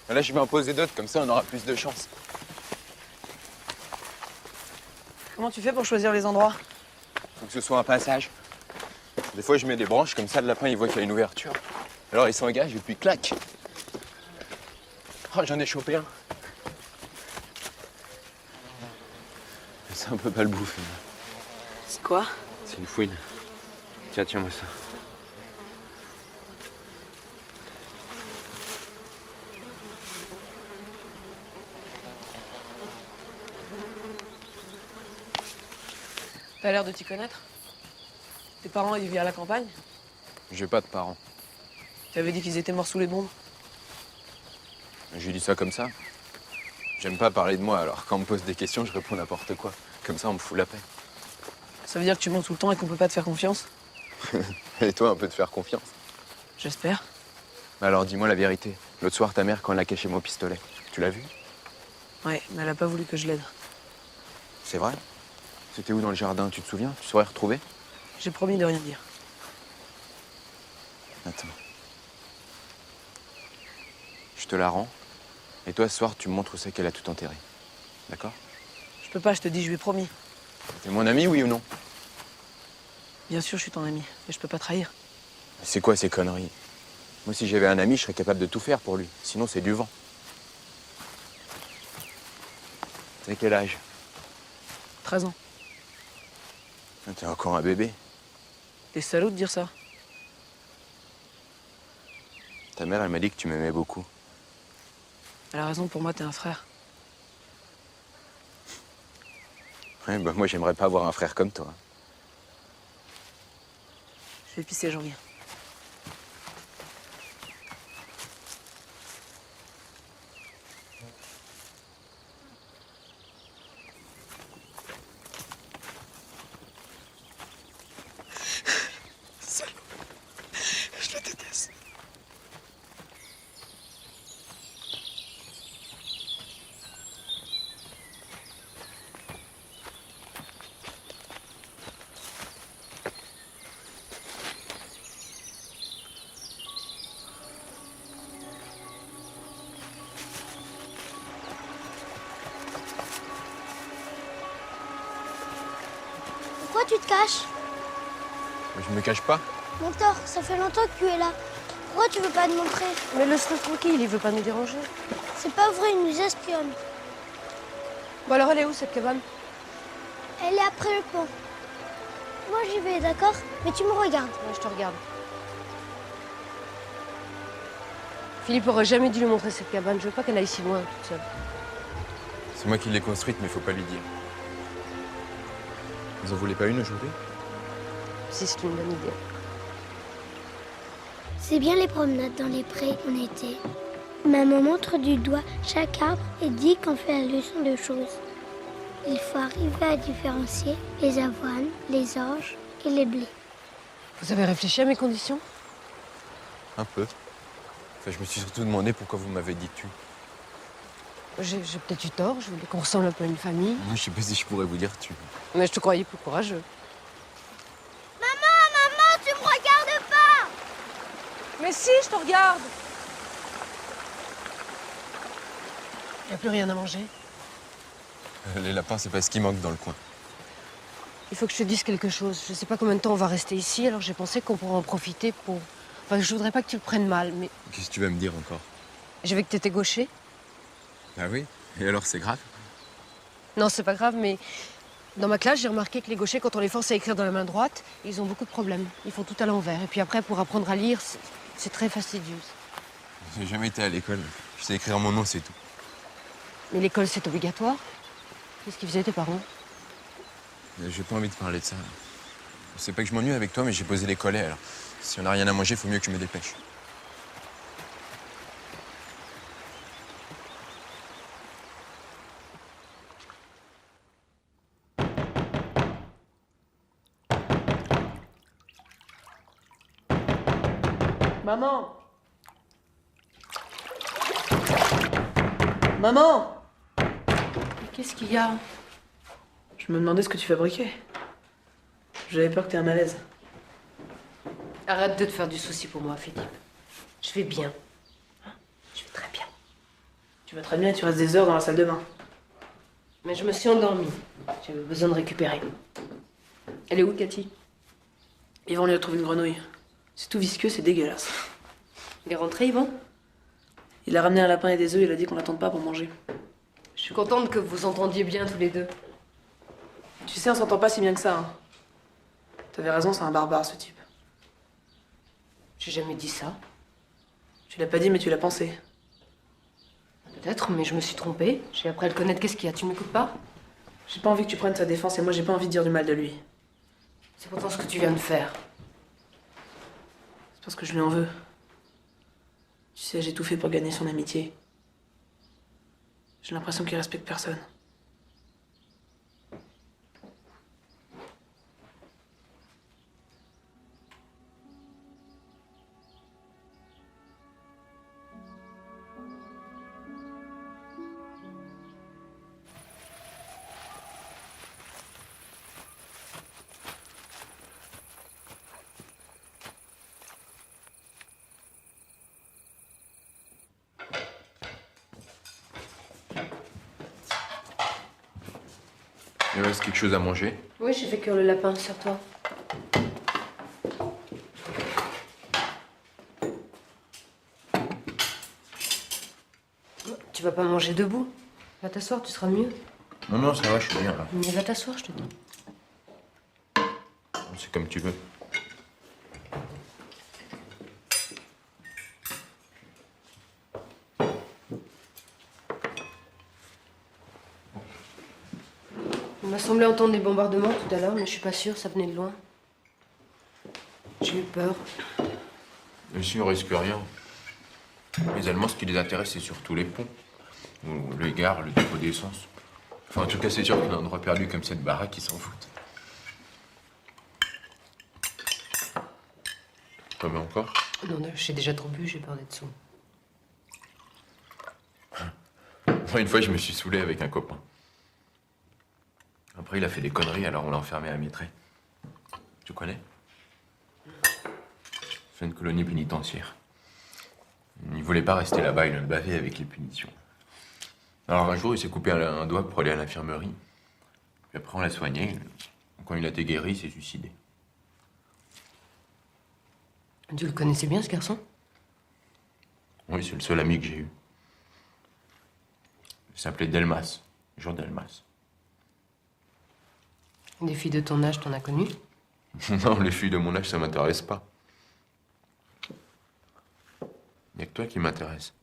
Là, je vais en poser d'autres, comme ça on aura plus de chance. Comment tu fais pour choisir les endroits? Faut que ce soit un passage. Des fois, je mets des branches, comme ça le lapin il voit qu'il y a une ouverture. Alors il s'engage et puis clac. Oh, j'en ai chopé un. Ça, on peut pas le bouffer. C'est quoi? C'est une fouine. Tiens, tiens-moi ça. T'as l'air de t'y connaître. Tes parents, ils vivaient à la campagne. J'ai pas de parents. Tu avais dit qu'ils étaient morts sous les bombes. J'ai dit ça comme ça. J'aime pas parler de moi, alors quand on me pose des questions, je réponds n'importe quoi. Comme ça, on me fout la paix. Ça veut dire que tu mens tout le temps et qu'on peut pas te faire confiance? Et toi, on peut te faire confiance. J'espère. Alors dis-moi la vérité. L'autre soir, ta mère, quand elle a caché mon pistolet, tu l'as vu? Ouais, mais elle a pas voulu que je l'aide. C'est vrai? C'était où dans le jardin, tu te souviens? Tu saurais retrouver? J'ai promis de rien dire. Attends. Je te la rends. Et toi, ce soir, tu me montres où c'est qu'elle a tout enterré. D'accord? Je peux pas, je te dis, je lui ai promis. T'es mon ami, oui ou non? Bien sûr, je suis ton ami, mais je peux pas trahir. C'est quoi ces conneries? Moi, si j'avais un ami, je serais capable de tout faire pour lui. Sinon, c'est du vent. T'as quel âge? 13 ans. T'es encore un bébé. T'es salaud de dire ça. Ta mère, elle m'a dit que tu m'aimais beaucoup. Elle a raison, pour moi, t'es un frère. Ouais, bah moi, j'aimerais pas avoir un frère comme toi. Je vais pisser, j'en viens. Salaud. Je le déteste. Pourquoi tu te caches? Mais je me cache pas. Mentor, ça fait longtemps que tu es là. Pourquoi tu veux pas te montrer? Mais laisse-le tranquille, il veut pas nous déranger. C'est pas vrai, il nous espionne. Bon alors elle est où cette cabane? Elle est après le pont. Moi j'y vais, d'accord? Mais tu me regardes. Ouais, je te regarde. Philippe aurait jamais dû lui montrer cette cabane. Je veux pas qu'elle aille si loin toute seule. C'est moi qui l'ai construite, mais faut pas lui dire. Vous en voulez pas une aujourd'hui? Si c'est une bonne idée. C'est bien les promenades dans les prés en été. Maman montre du doigt chaque arbre et dit qu'on fait la leçon de choses. Il faut arriver à différencier les avoines, les orges et les blés. Vous avez réfléchi à mes conditions? Un peu. Enfin, je me suis surtout demandé pourquoi vous m'avez dit tu. J'ai peut-être eu tort, je voulais qu'on ressemble un peu à une famille. Moi, je sais pas si je pourrais vous dire tu. Mais je te croyais plus courageux. Maman, tu me regardes pas! Mais si, je te regarde! Y a plus rien à manger. Les lapins, c'est pas ce qui manque dans le coin. Il faut que je te dise quelque chose. Je sais pas combien de temps on va rester ici, alors j'ai pensé qu'on pourrait en profiter pour... Enfin, je voudrais pas que tu le prennes mal, mais... Qu'est-ce que tu vas me dire encore? Je vais que t'étais gaucher. Ah oui? Et alors, c'est grave? Non, c'est pas grave, mais... Dans ma classe, j'ai remarqué que les gauchers, quand on les force à écrire dans la main droite, ils ont beaucoup de problèmes. Ils font tout à l'envers. Et puis après, pour apprendre à lire, c'est très fastidieux. J'ai jamais été à l'école. Je sais écrire mon nom, c'est tout. Mais l'école, c'est obligatoire. Qu'est-ce qu'ils faisaient, tes parents? J'ai pas envie de parler de ça. C'est pas que je m'ennuie avec toi, mais j'ai posé les collets, alors. Si on n'a rien à manger, faut mieux que je me dépêche. Maman! Maman! Qu'est-ce qu'il y a? Je me demandais ce que tu fabriquais. J'avais peur que t'aies un malaise. Arrête de te faire du souci pour moi, Philippe. Je vais bien. Je vais très bien. Tu vas très bien et tu restes des heures dans la salle de bain. Mais je me suis endormie. J'avais besoin de récupérer. Elle est où, Cathy? Yvan lui a trouvé une grenouille. C'est tout visqueux, c'est dégueulasse. Il est rentré, Yvan? Il a ramené un lapin et des œufs, il a dit qu'on l'attende pas pour manger. Je suis contente que vous vous entendiez bien tous les deux. Tu sais, on s'entend pas si bien que ça. Hein. T'avais raison, c'est un barbare, ce type. J'ai jamais dit ça. Tu l'as pas dit, mais tu l'as pensé. Peut-être, mais je me suis trompée. J'ai appris à le connaître. Qu'est-ce qu'il y a? Tu m'écoutes pas? J'ai pas envie que tu prennes sa défense et moi j'ai pas envie de dire du mal de lui. C'est pourtant ce que tu viens de faire. C'est parce que je lui en veux. Tu sais, j'ai tout fait pour gagner son amitié. J'ai l'impression qu'il respecte personne. Il reste quelque chose à manger? Oui, j'ai fait cuire le lapin, sers-toi. Tu vas pas manger debout. Va t'asseoir, tu seras mieux. Non, non, ça va, je suis bien là. Mais va t'asseoir, je te dis. C'est comme tu veux. Il m'a semblé entendre des bombardements tout à l'heure, mais je suis pas sûre, ça venait de loin. J'ai eu peur. Ici, on risque rien. Les Allemands, ce qui les intéresse, c'est surtout les ponts. Ou les gares, le dépôt d'essence. Enfin, en tout cas, c'est sûr qu'un endroit perdu comme cette baraque, ils s'en foutent. Pas bien encore? Non, j'ai déjà trop bu, j'ai peur d'être saoul. Moi, une fois, je me suis saoulé avec un copain. Après, il a fait des conneries, alors on l'a enfermé à Mitré. Tu connais? C'est une colonie pénitentiaire. Il voulait pas rester là-bas, il le bavait avec les punitions. Alors un jour, il s'est coupé un doigt pour aller à l'infirmerie. Puis après, on l'a soigné. Quand il a été guéri, il s'est suicidé. Tu le connaissais bien, ce garçon? Oui, c'est le seul ami que j'ai eu. Il s'appelait Delmas, Jean Delmas. Des filles de ton âge, t'en as connu? Non, les filles de mon âge, ça m'intéresse pas. Il n'y a que toi qui m'intéresse.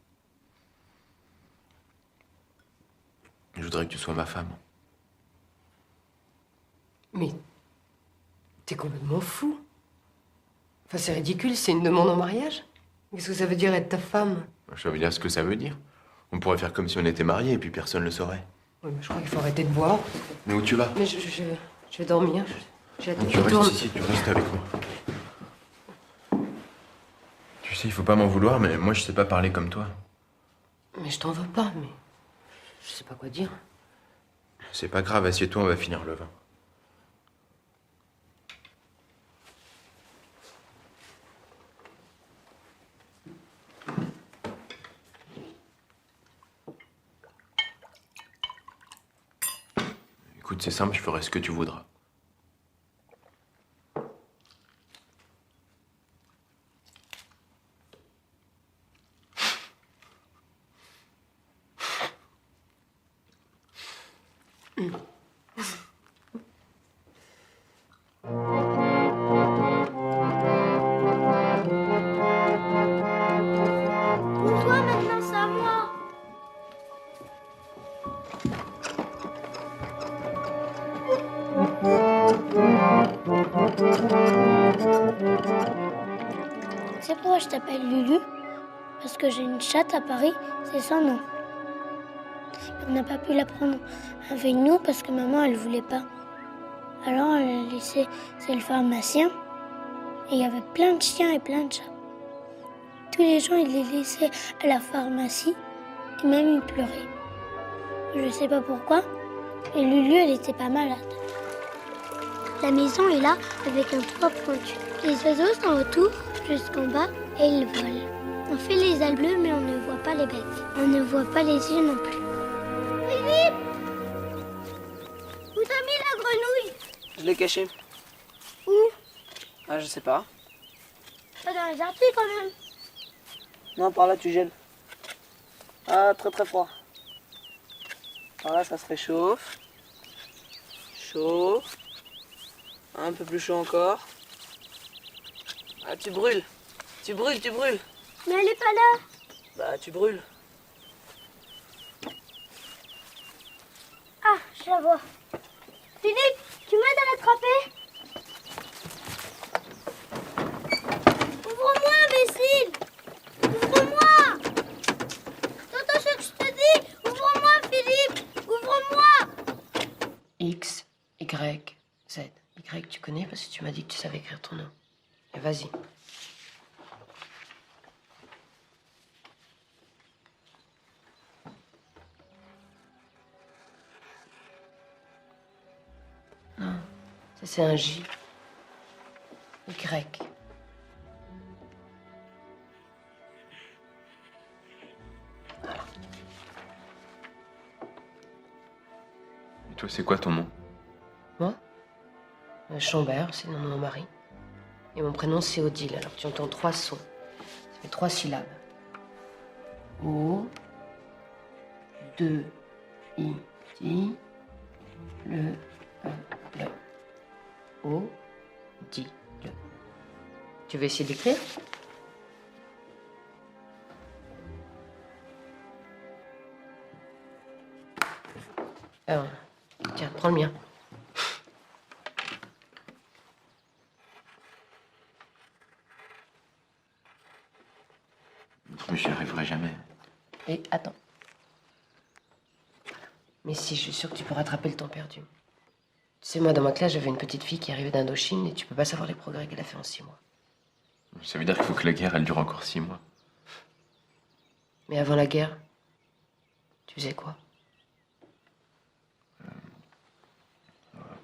Je voudrais que tu sois ma femme. Mais t'es complètement fou. Enfin, c'est ridicule, c'est une demande en mariage. Qu'est-ce que ça veut dire être ta femme? Ça veut dire ce que ça veut dire. On pourrait faire comme si on était mariés et puis personne ne le saurait. Oui, mais je crois qu'il faut arrêter de boire. Mais où tu vas? Mais je vais dormir. J'ai la tête Tu qui tourne. restes ici, tu restes avec moi. Tu sais, il faut pas m'en vouloir, mais moi je sais pas parler comme toi. Mais je t'en veux pas, mais je sais pas quoi dire. C'est pas grave, assieds-toi, on va finir le vin. Écoute, c'est simple, je ferai ce que tu voudras. Pour toi, maintenant, c'est à moi. Tu sais pourquoi je t'appelle Lulu? Parce que j'ai une chatte à Paris, c'est son nom. On n'a pas pu la prendre avec nous parce que maman, elle voulait pas. Alors, elle a laissé chez le pharmacien. Et il y avait plein de chiens et plein de chats. Tous les gens, ils les laissaient à la pharmacie. Et même, ils pleuraient. Je sais pas pourquoi. Et Lulu, elle était pas malade. La maison est là avec un toit pointu. Les oiseaux sont autour jusqu'en bas et ils volent. On fait les ailes bleues mais on ne voit pas les becs. On ne voit pas les yeux non plus. Philippe! Où t'as mis la grenouille? Je l'ai caché. Où? Ah, je sais pas. Pas dans les articles quand même. Non, par là, tu gèles. Ah, très très froid. Par là, ça se réchauffe. Chaud. Un peu plus chaud encore. Ah, tu brûles. Tu brûles, tu brûles. Mais elle est pas là. Bah, tu brûles. Ah, je la vois. Philippe, tu m'aides à l'attraper? Ouvre-moi, imbécile! Ouvre-moi! T'entends ce que je te dis? Ouvre-moi, Philippe! Ouvre-moi! X, Y, Z. Y, tu connais parce que tu m'as dit que tu savais écrire ton nom. Et vas-y. Non, ça c'est un J. Y. Et toi, c'est quoi ton nom? Chambert, c'est le nom de mon mari. Et mon prénom, c'est Odile. Alors tu entends 3 sons. Ça fait 3 syllabes. O, 2, I, D, le, O, D, le. Tu veux essayer d'écrire? Alors, tiens, prends le mien. Mais j'y arriverai jamais. Et attends. Mais si, je suis sûre que tu peux rattraper le temps perdu. Tu sais, moi, dans ma classe, j'avais une petite fille qui arrivait d'Indochine et tu peux pas savoir les progrès qu'elle a fait en 6 mois. Ça veut dire qu'il faut que la guerre, elle dure encore 6 mois. Mais avant la guerre, tu faisais quoi?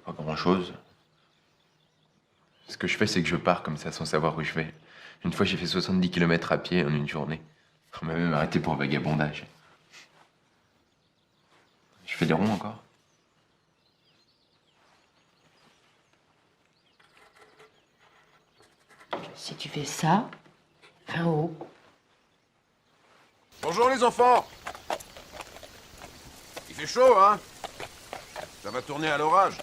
Pas grand-chose. Ce que je fais, c'est que je pars comme ça, sans savoir où je vais. Une fois, j'ai fait 70 km à pied en une journée. On m'a même arrêté pour vagabondage. Je fais des ronds encore. Si tu fais ça, fin haut. Bonjour les enfants. Il fait chaud, hein? Ça va tourner à l'orage.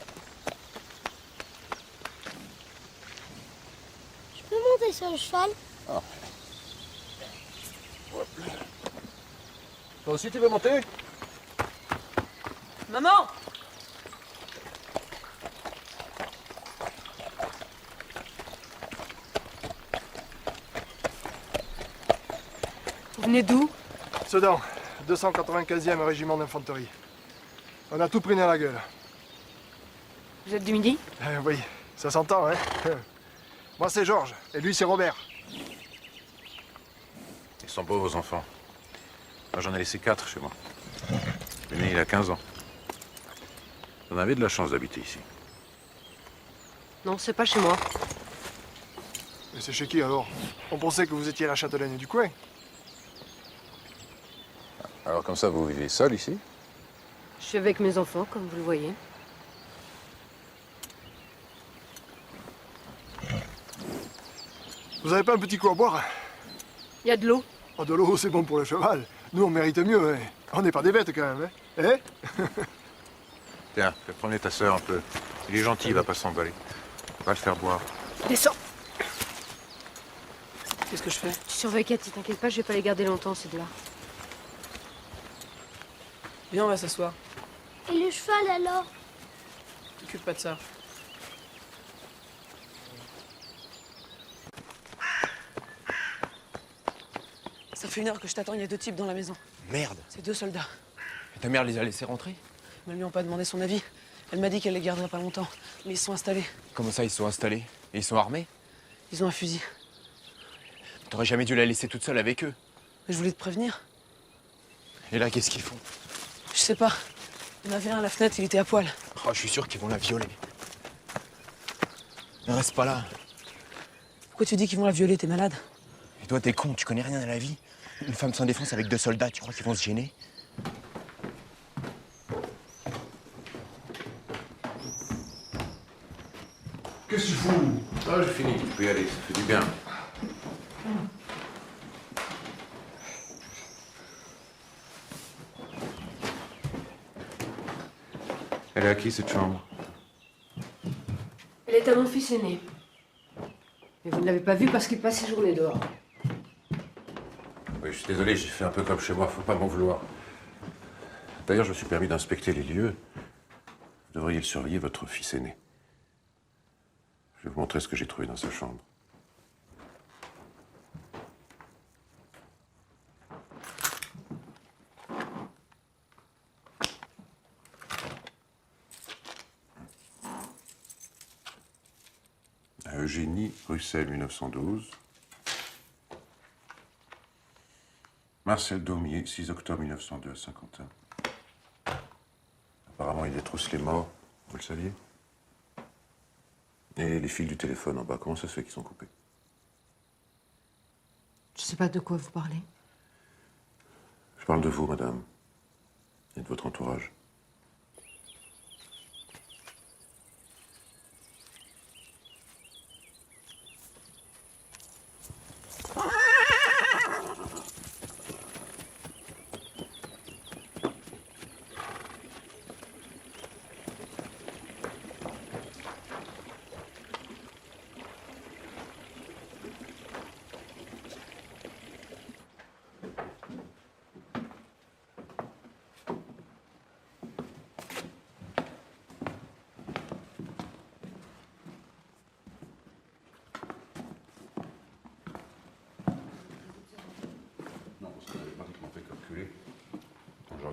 Je peux monter sur le cheval? Toi aussi, tu veux monter? Maman! Vous venez d'où? Sedan, 295e régiment d'infanterie. On a tout pris dans la gueule. Vous êtes du Midi? Oui, ça s'entend, hein? Moi, c'est Georges, et lui, c'est Robert. Ils sont beaux, vos enfants. Moi, j'en ai laissé 4 chez moi. L'aîné, il a 15 ans. Vous en avez de la chance d'habiter ici. Non, c'est pas chez moi. Mais c'est chez qui, alors? On pensait que vous étiez la châtelaine du coin. Alors comme ça, vous vivez seul ici? Je suis avec mes enfants, comme vous le voyez. Vous avez pas un petit coup à boire? Il y a de l'eau. Oh, de l'eau, c'est bon pour le cheval. Nous, on mérite mieux, hein. On n'est pas des bêtes, quand même, hein? Tiens, fais promener ta sœur un peu. Il est gentil, il va pas s'emballer. Va le faire boire. Descends! Qu'est-ce que je fais? Tu surveilles Cathy, t'inquiète pas, je vais pas les garder longtemps, ces deux-là. Viens, on va s'asseoir. Et le cheval, alors? T'occupe pas de ça. Ça fait 1 heure que je t'attends, il y a 2 types dans la maison. Merde. C'est 2 soldats. Et ta mère les a laissés rentrer? Ils ne lui ont pas demandé son avis. Elle m'a dit qu'elle les garderait pas longtemps. Mais ils se sont installés. Comment ça, ils sont installés? Et ils sont armés? Ils ont un fusil. T'aurais jamais dû la laisser toute seule avec eux. Mais je voulais te prévenir. Et là, qu'est-ce qu'ils font? Je sais pas. Il y en avait un à la fenêtre, il était à poil. Oh, je suis sûr qu'ils vont la violer. Ne reste pas là. Pourquoi tu dis qu'ils vont la violer? T'es malade? Et toi, t'es con, tu connais rien à la vie. Une femme sans défense avec 2 soldats, tu crois qu'ils vont se gêner? Qu'est-ce que tu fous? Ah, j'ai fini, tu peux y aller, ça fait du bien. Elle est à qui, cette chambre? Elle est à mon fils aîné. Mais vous ne l'avez pas vu parce qu'il passe ses journées dehors. Oui, je suis désolé, j'ai fait un peu comme chez moi, faut pas m'en vouloir. D'ailleurs, je me suis permis d'inspecter les lieux. Vous devriez le surveiller, votre fils aîné. Je vais vous montrer ce que j'ai trouvé dans sa chambre. À Eugénie, Bruxelles, 1912. Marcel Daumier, 6 octobre 1902 à Saint-Quentin. Apparemment, il détrousse les morts, vous le saviez? Et les fils du téléphone en bas, comment ça se fait qu'ils sont coupés? Je sais pas de quoi vous parlez. Je parle de vous, madame, et de votre entourage.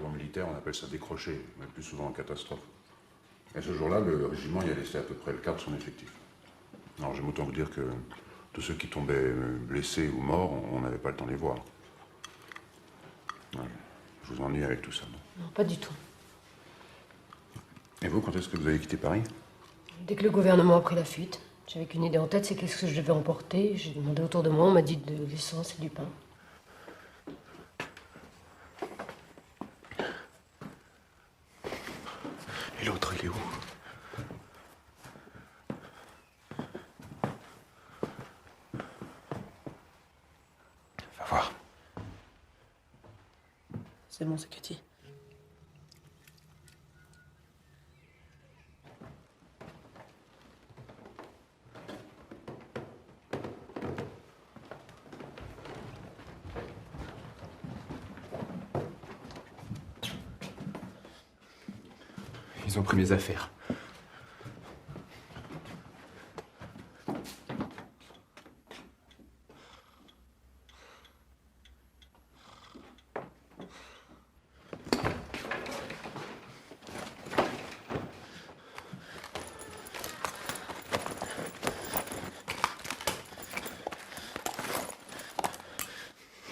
jargon militaire, on appelle ça décrocher, mais plus souvent en catastrophe. Et ce jour-là, le régiment y a laissé à peu près le quart de son effectif. Alors j'aime autant vous dire que tous ceux qui tombaient blessés ou morts, on n'avait pas le temps de les voir. Ouais, je vous ennuie avec tout ça, non? Non, pas du tout. Et vous, quand est-ce que vous avez quitté Paris? Dès que le gouvernement a pris la fuite, j'avais qu'une idée en tête, c'est qu'est-ce que je devais emporter. J'ai demandé autour de moi, on m'a dit de l'essence et du pain. Et l'autre, il est où? Va voir. C'est bon, c'est Katy. Ils ont pris mes affaires.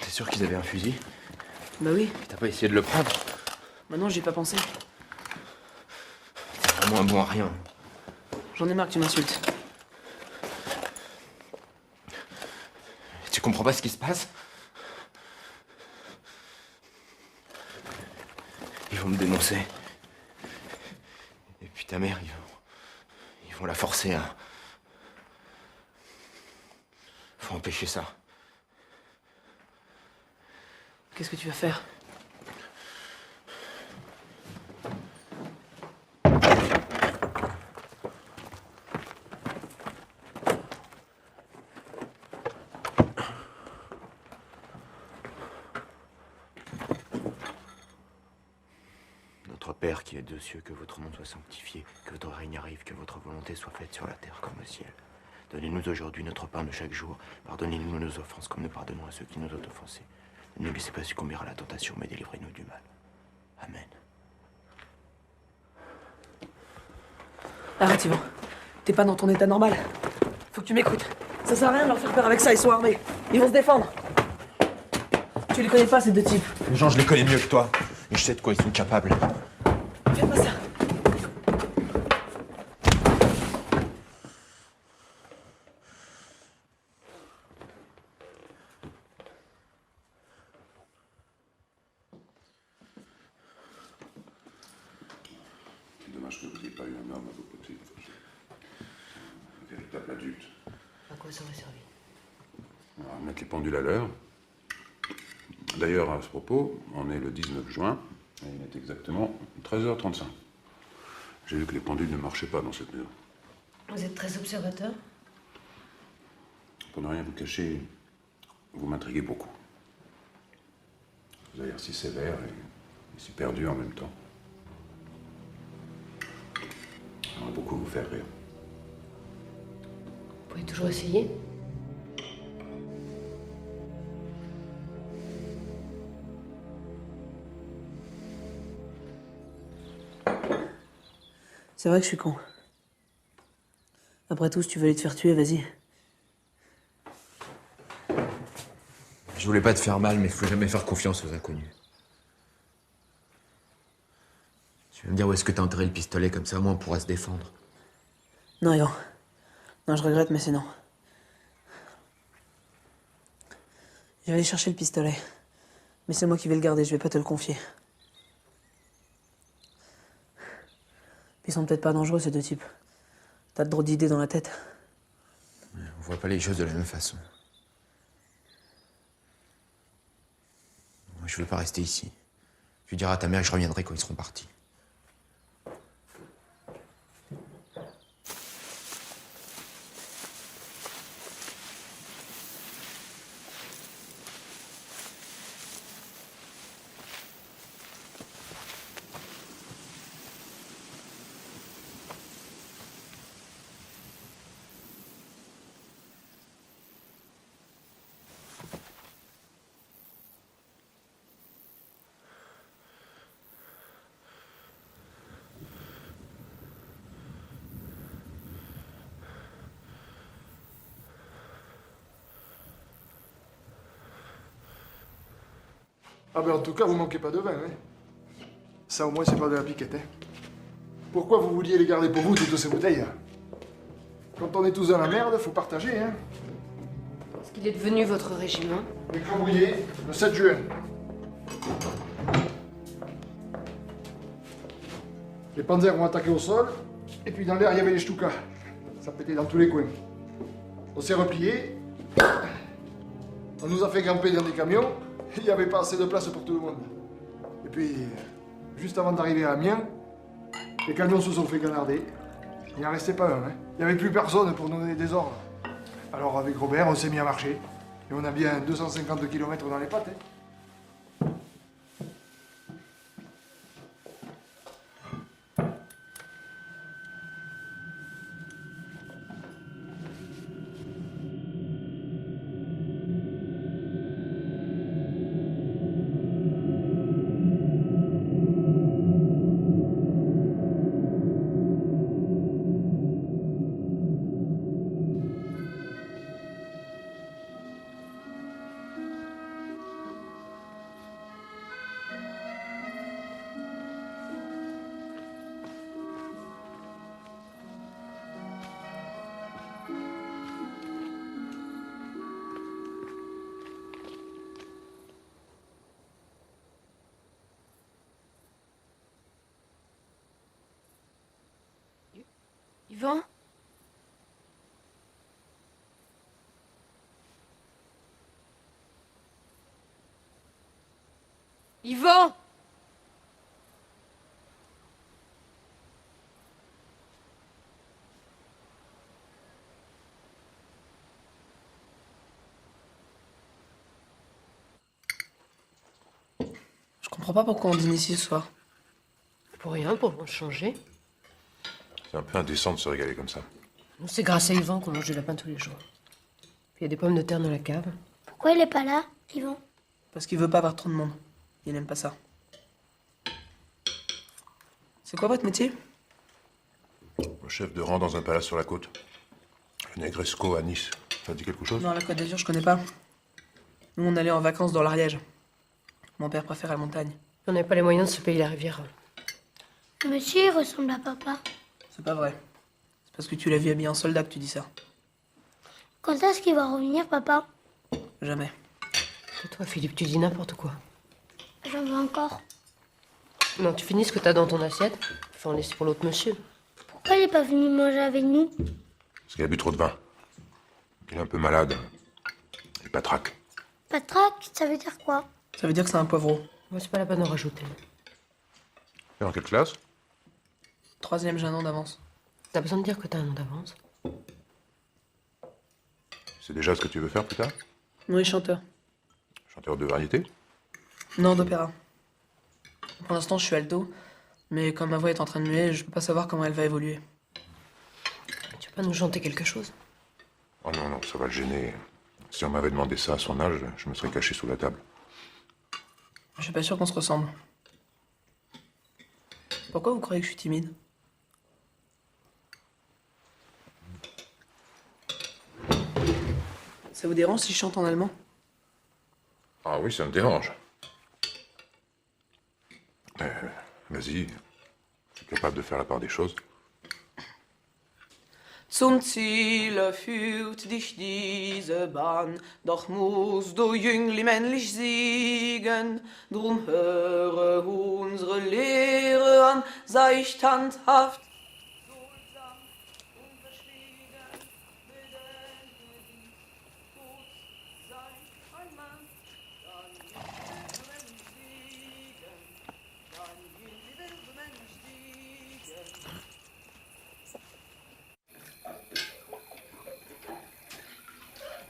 T'es sûr qu'ils avaient un fusil? Bah oui. T'as pas essayé de le prendre? Maintenant, j'y ai pas pensé. T'es vraiment un bon à rien. J'en ai marre que tu m'insultes. Tu comprends pas ce qui se passe? Ils vont me dénoncer. Et puis ta mère, ils vont la forcer à... Faut empêcher ça. Qu'est-ce que tu vas faire? Notre Père qui est aux cieux, que votre nom soit sanctifié, que votre règne arrive, que votre volonté soit faite sur la terre comme au ciel. Donnez-nous aujourd'hui notre pain de chaque jour. Pardonnez-nous nos offenses comme nous pardonnons à ceux qui nous ont offensés. Ne nous laissez pas succomber à la tentation, mais délivrez-nous du mal. Amen. Arrête, Yvan. T'es pas dans ton état normal. Faut que tu m'écoutes. Ça sert à rien de leur faire peur avec ça, ils sont armés. Ils vont se défendre. Tu les connais pas, ces deux types. Les gens, je les connais mieux que toi. Et je sais de quoi ils sont capables. Fais pas ça. C'est dommage que vous n'ayez pas eu un homme à vos côtés. Un véritable adulte. À quoi ça aurait servi? On va remettre les pendules à l'heure. D'ailleurs, à ce propos, on est le 19 juin, et il est exactement 13h35. J'ai vu que les pendules ne marchaient pas dans cette maison. Vous êtes très observateur? Pour ne rien vous cacher, vous m'intriguez beaucoup. Vous avez l'air si sévère et si perdu en même temps. J'aimerais beaucoup vous faire rire. Vous pouvez toujours essayer. C'est vrai que je suis con. Après tout, si tu veux aller te faire tuer, vas-y. Je voulais pas te faire mal, mais il faut jamais faire confiance aux inconnus. Tu vas me dire où est-ce que t'as enterré le pistolet, comme ça, au moins on pourra se défendre. Non, Yvan. Non, je regrette, mais c'est non. Je vais aller chercher le pistolet. Mais c'est moi qui vais le garder, je vais pas te le confier. Ils sont peut-être pas dangereux, ces deux types. T'as trop d'idées dans la tête. On voit pas les choses de la même façon. Moi, je veux pas rester ici. Je vais dire à ta mère que je reviendrai quand ils seront partis. Ah ben en tout cas, vous manquez pas de vin, hein. Ça au moins, c'est pas de la piquette, hein. Pourquoi vous vouliez les garder pour vous, toutes ces bouteilles? Quand on est tous dans la merde, faut partager, hein. Est-ce qu'il est devenu votre régiment? Écrabouillé, le 7 juin. Les panzers ont attaqué au sol, et puis dans l'air, il y avait les Stukas. Ça pétait dans tous les coins. On s'est replié. On nous a fait grimper dans des camions. Il n'y avait pas assez de place pour tout le monde. Et puis, juste avant d'arriver à Amiens, les camions se sont fait canarder. Il n'en restait pas un, hein. Il n'y avait plus personne pour nous donner des ordres. Alors avec Robert, on s'est mis à marcher. Et on a bien 250 km dans les pattes, hein. Yvan? Yvan! Je comprends pas pourquoi on dîne ici ce soir. Pour rien, pour changer. C'est un peu indécent de se régaler comme ça. Nous, c'est grâce à Yvan qu'on mange du lapin tous les jours. Puis il y a des pommes de terre dans la cave. Pourquoi il est pas là, Yvan? Parce qu'il veut pas avoir trop de monde. Il n'aime pas ça. C'est quoi votre métier? Chef de rang dans un palace sur la côte. Le Negresco à Nice. Ça dit quelque chose? Non, la Côte d'Azur, je connais pas. Nous, on allait en vacances dans l'Ariège. Mon père préfère la montagne. On n'avait pas les moyens de se payer la rivière. Monsieur, il ressemble à papa. C'est pas vrai. C'est parce que tu l'as vu habillé en soldat que tu dis ça. Quand est-ce qu'il va revenir, papa? Jamais. Et toi, Philippe, tu dis n'importe quoi. J'en veux encore. Non, tu finis ce que t'as dans ton assiette. Faut en laisser pour l'autre monsieur. Pourquoi il est pas venu manger avec nous? Parce qu'il a bu trop de vin. Il est un peu malade. Et patraque. Patraque, ça veut dire quoi? Ça veut dire que c'est un poivreau. Moi, c'est pas la peine d'en rajouter. Et en quelle classe? 3e, j'ai un an d'avance. T'as besoin de dire que t'as un an d'avance? C'est déjà ce que tu veux faire plus tard? Oui, chanteur. Chanteur de variété? Non, d'opéra. Pour l'instant, je suis alto. Mais comme ma voix est en train de muer, je peux pas savoir comment elle va évoluer. Tu peux pas nous chanter quelque chose? Oh non, non, ça va le gêner. Si on m'avait demandé ça à son âge, je me serais caché sous la table. Je suis pas sûr qu'on se ressemble. Pourquoi vous croyez que je suis timide? Ça vous dérange si je chante en allemand? Ah oui, ça me dérange. Vas-y, je suis capable de faire la part des choses. Zum Ziele führt dich diese Bahn, doch musst du Jüngling männlich siegen. Drum höre unsere Lehre an, sei standhaft.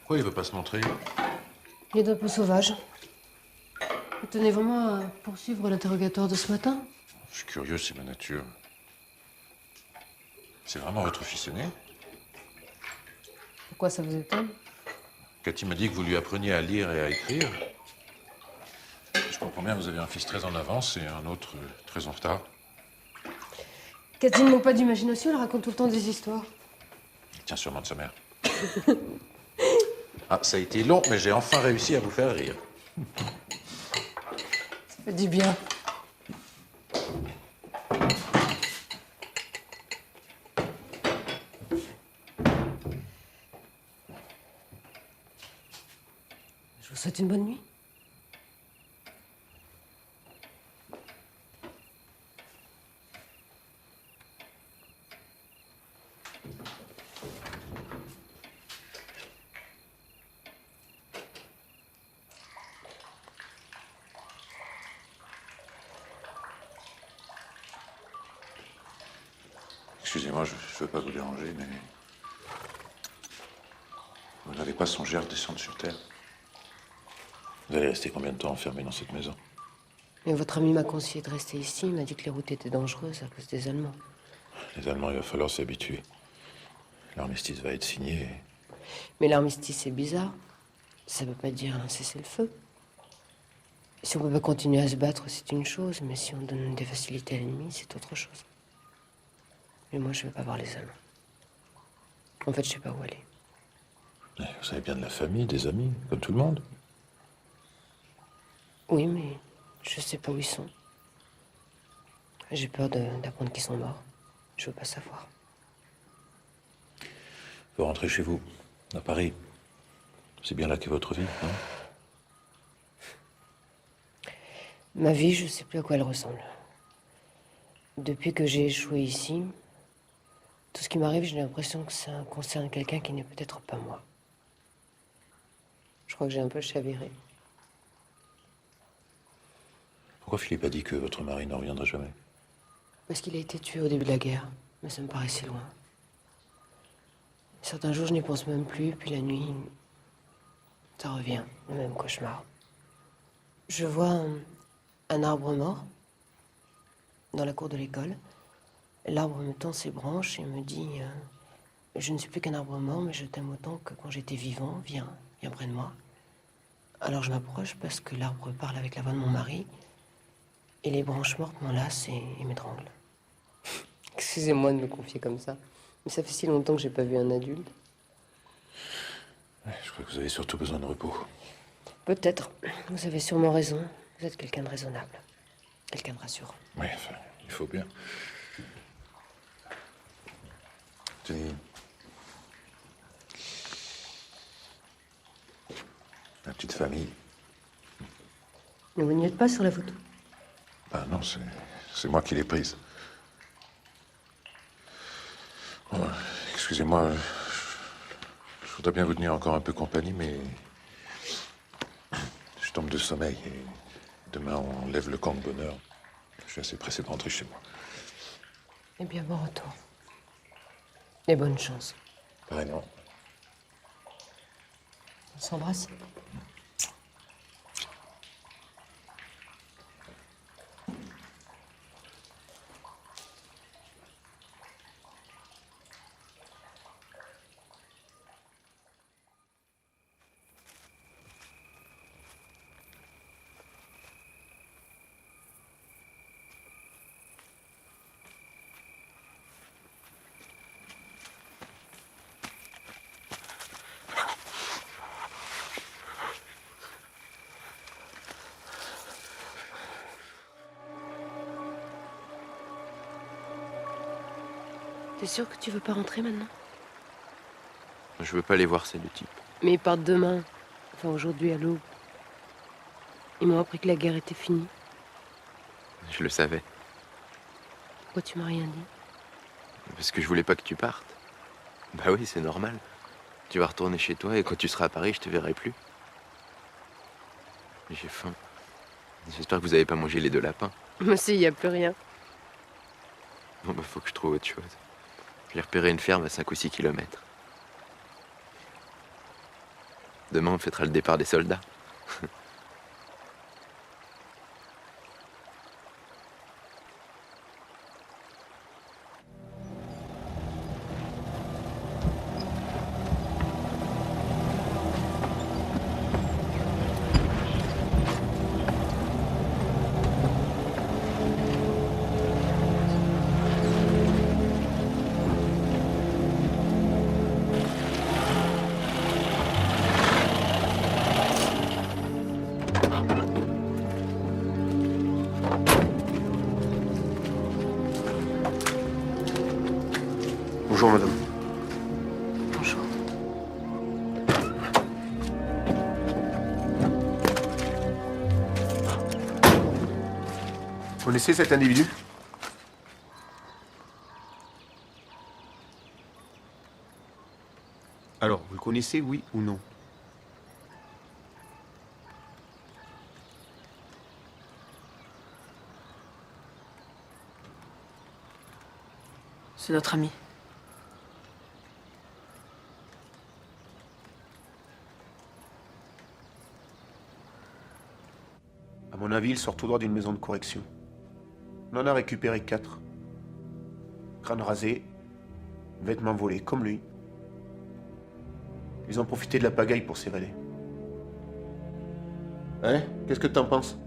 Pourquoi il veut pas se montrer? Il est un peu sauvage. Vous tenez vraiment à poursuivre l'interrogatoire de ce matin? Je suis curieux, c'est ma nature. C'est vraiment votre fils aîné? Pourquoi ça vous étonne? Cathy m'a dit que vous lui appreniez à lire et à écrire. Je comprends bien, vous avez un fils très en avance et un autre très en retard. Cathy ne manque pas d'imagination, elle raconte tout le temps des histoires. Il tient sûrement de sa mère. Ah, ça a été long, mais j'ai enfin réussi à vous faire rire. Dis bien. Je vous souhaite une bonne nuit. Excusez-moi, je ne veux pas vous déranger, mais... Vous n'avez pas songé à redescendre sur Terre? Vous allez rester combien de temps enfermé dans cette maison? Mais votre ami m'a conseillé de rester ici. Il m'a dit que les routes étaient dangereuses à cause des Allemands. Les Allemands, il va falloir s'y habituer. L'armistice va être signé. Mais l'armistice, c'est bizarre. Ça veut pas dire un cessez-le-feu. Si on peut pas continuer à se battre, c'est une chose. Mais si on donne des facilités à l'ennemi, c'est autre chose. Et moi, je vais pas voir les Allemands. En fait, je sais pas où aller. Vous avez bien de la famille, des amis, comme tout le monde. Oui, mais je sais pas où ils sont. J'ai peur d'apprendre qu'ils sont morts. Je veux pas savoir. Vous rentrez chez vous, à Paris. C'est bien là qu'est votre vie, non? Ma vie, je sais plus à quoi elle ressemble. Depuis que j'ai échoué ici, tout ce qui m'arrive, j'ai l'impression que ça concerne quelqu'un qui n'est peut-être pas moi. Je crois que j'ai un peu chaviré. Pourquoi Philippe a dit que votre mari n'en reviendrait jamais? Parce qu'il a été tué au début de la guerre, mais ça me paraît si loin. Certains jours, je n'y pense même plus, puis la nuit, ça revient, le même cauchemar. Je vois un arbre mort dans la cour de l'école. L'arbre me tend ses branches et me dit je ne suis plus qu'un arbre mort, mais je t'aime autant que quand j'étais vivant. Viens près de moi. Alors je m'approche parce que l'arbre parle avec la voix de mon mari et les branches mortes m'enlacent et m'étranglent. Excusez-moi de me confier comme ça, mais ça fait si longtemps que j'ai pas vu un adulte. Je crois que vous avez surtout besoin de repos. Peut-être. Vous avez sûrement raison. Vous êtes quelqu'un de raisonnable. Quelqu'un de rassurant. Oui, enfin, il faut bien. Tenez. La petite famille. Mais vous n'y êtes pas sur la photo. Ah non, c'est moi qui l'ai prise. Bon, excusez-moi, je voudrais bien vous tenir encore un peu compagnie, mais je tombe de sommeil et demain on lève le camp de bonheur. Je suis assez pressé de rentrer chez moi. Eh bien, bon retour. Et bonne chance. Pareillement. On s'embrasse. T'es sûr que tu veux pas rentrer maintenant? Je veux pas les voir, ces deux types. Mais ils partent demain. Enfin, aujourd'hui à l'aube. Ils m'ont appris que la guerre était finie. Je le savais. Pourquoi tu m'as rien dit? Parce que je voulais pas que tu partes. Bah oui, c'est normal. Tu vas retourner chez toi et quand tu seras à Paris, je te verrai plus. J'ai faim. J'espère que vous avez pas mangé les deux lapins. Mais si, y a plus rien. Bon, bah faut que je trouve autre chose. J'ai repéré une ferme à 5 ou 6 kilomètres. Demain, on fêtera le départ des soldats. Bonjour, madame. Bonjour. Vous connaissez cet individu? Alors, vous le connaissez, oui ou non? C'est notre ami. À mon avis, il sort tout droit d'une maison de correction. On en a récupéré 4. Crâne rasé, vêtements volés, comme lui. Ils ont profité de la pagaille pour s'évader. Hein? Qu'est-ce que t'en penses?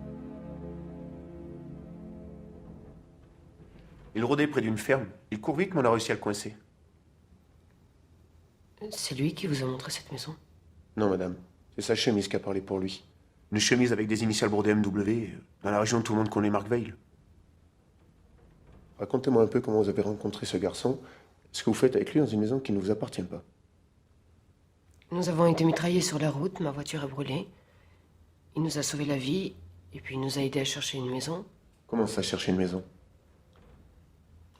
Il rôdait près d'une ferme. Il court vite, mais on a réussi à le coincer. C'est lui qui vous a montré cette maison? Non, madame. C'est sa chemise qui a parlé pour lui. Une chemise avec des initiales brodées MW. Dans la région, tout le monde connaît Mark Veil. Racontez-moi un peu comment vous avez rencontré ce garçon. Ce que vous faites avec lui dans une maison qui ne vous appartient pas. Nous avons été mitraillés sur la route, ma voiture a brûlé. Il nous a sauvé la vie, et puis il nous a aidés à chercher une maison. Comment ça, chercher une maison?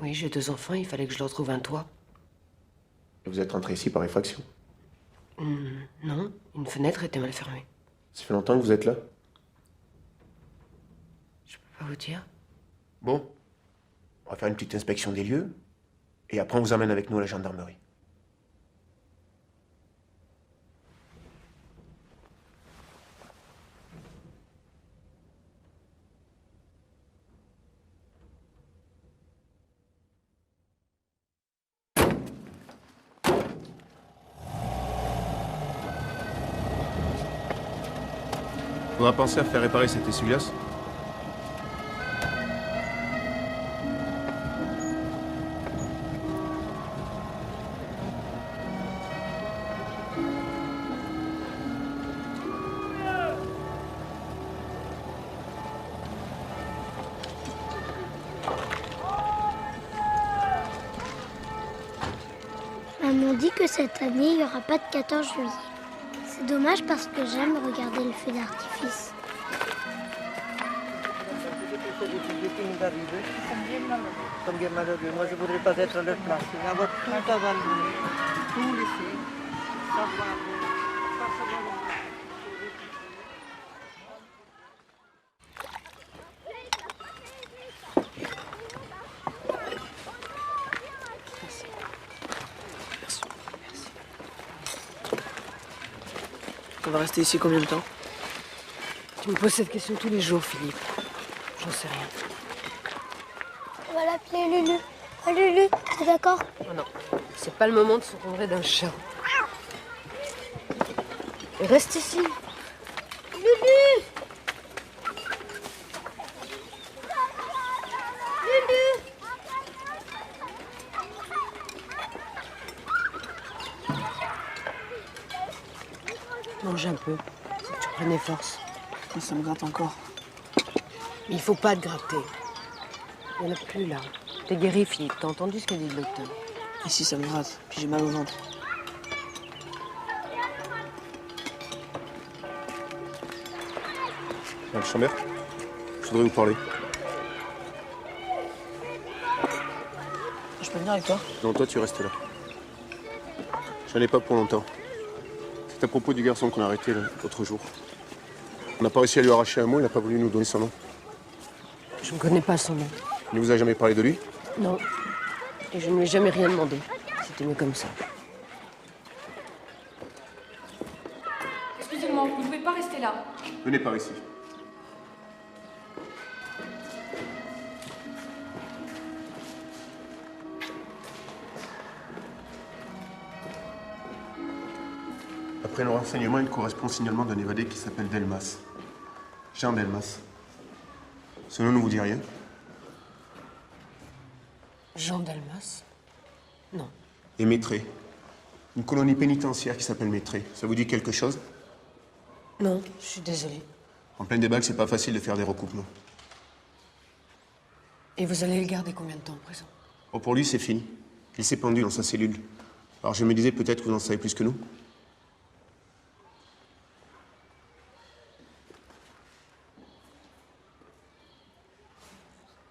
Oui, j'ai 2 enfants, il fallait que je leur trouve un toit. Et vous êtes rentré ici par effraction? Non, une fenêtre était mal fermée. Ça fait longtemps que vous êtes là? Je peux pas vous dire. Bon. On va faire une petite inspection des lieux, et après on vous emmène avec nous à la gendarmerie. On va penser à faire réparer cet essuie-glace. Maman dit que cette année, il n'y aura pas de 14 juillet. C'est dommage parce que j'aime regarder le feu d'artifice. Sont bien malheureux. Moi, je voudrais pas être à leur place. Avoir tout abandonné, tout laissé, savoir. On va rester ici combien de temps? Tu me poses cette question tous les jours, Philippe. J'en sais rien. On va l'appeler Lulu. Oh, Lulu, t'es d'accord? Oh non, c'est pas le moment de s'encombrer d'un chat. Et reste ici. Lulu! Lulu! Mange un peu, faut que tu prennes force. Mais ça me gratte encore. Mais il faut pas te gratter. Il n'y en a plus là. T'es guéri, Philippe. T'as entendu ce qu'a dit le docteur? Ici, ça me gratte. Puis j'ai mal au ventre. Madame Chambert, je voudrais vous parler. Je peux venir avec toi? Non, toi, tu restes là. J'en ai pas pour longtemps. C'est à propos du garçon qu'on a arrêté l'autre jour. On n'a pas réussi à lui arracher un mot, il n'a pas voulu nous donner son nom. Je ne connais pas son nom. Il ne vous a jamais parlé de lui? Non. Et je ne lui ai jamais rien demandé. C'était mieux comme ça. Excusez-moi, vous ne pouvez pas rester là. Venez par ici. Après nos renseignements, il correspond au signalement d'un évadé qui s'appelle Delmas. Jean Delmas. Ce nom ne vous dit rien? Jean Delmas? Non. Et Maîtré. Une colonie pénitentiaire qui s'appelle Maîtré. Ça vous dit quelque chose? Non, je suis désolée. En pleine des balles, c'est pas facile de faire des recoupements. Et vous allez le garder combien de temps en prison? Oh, pour lui, c'est fini. Il s'est pendu dans sa cellule. Alors je me disais, peut-être que vous en savez plus que nous.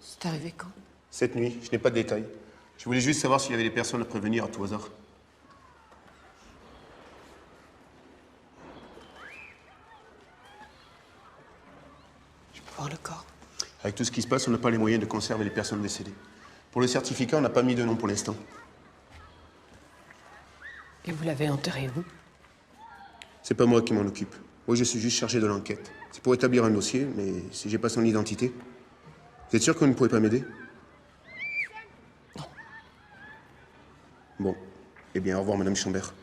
C'est arrivé quand? Cette nuit, je n'ai pas de détails. Je voulais juste savoir s'il y avait des personnes à prévenir à tout hasard. Je peux voir le corps? Avec tout ce qui se passe, on n'a pas les moyens de conserver les personnes décédées. Pour le certificat, on n'a pas mis de nom pour l'instant. Et vous l'avez enterré où? C'est pas moi qui m'en occupe. Moi, je suis juste chargé de l'enquête. C'est pour établir un dossier, mais si j'ai pas son identité... Vous êtes sûr que vous ne pouvez pas m'aider? Non. Bon. Eh bien, au revoir, Madame Chambert.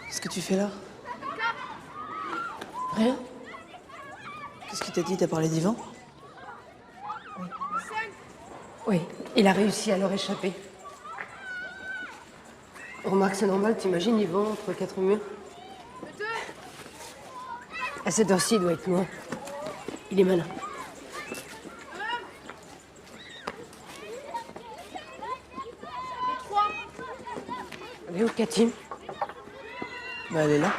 Qu'est-ce que tu fais là? Rien? Qu'est-ce qu'il t'a dit? T'as parlé d'Ivan? Oui, il a réussi à leur échapper. Remarque, c'est normal, t'imagines Yvan entre quatre murs? À cette heure-ci, il doit être loin. Il est malin. Elle est où, Katim? Bah, elle est là.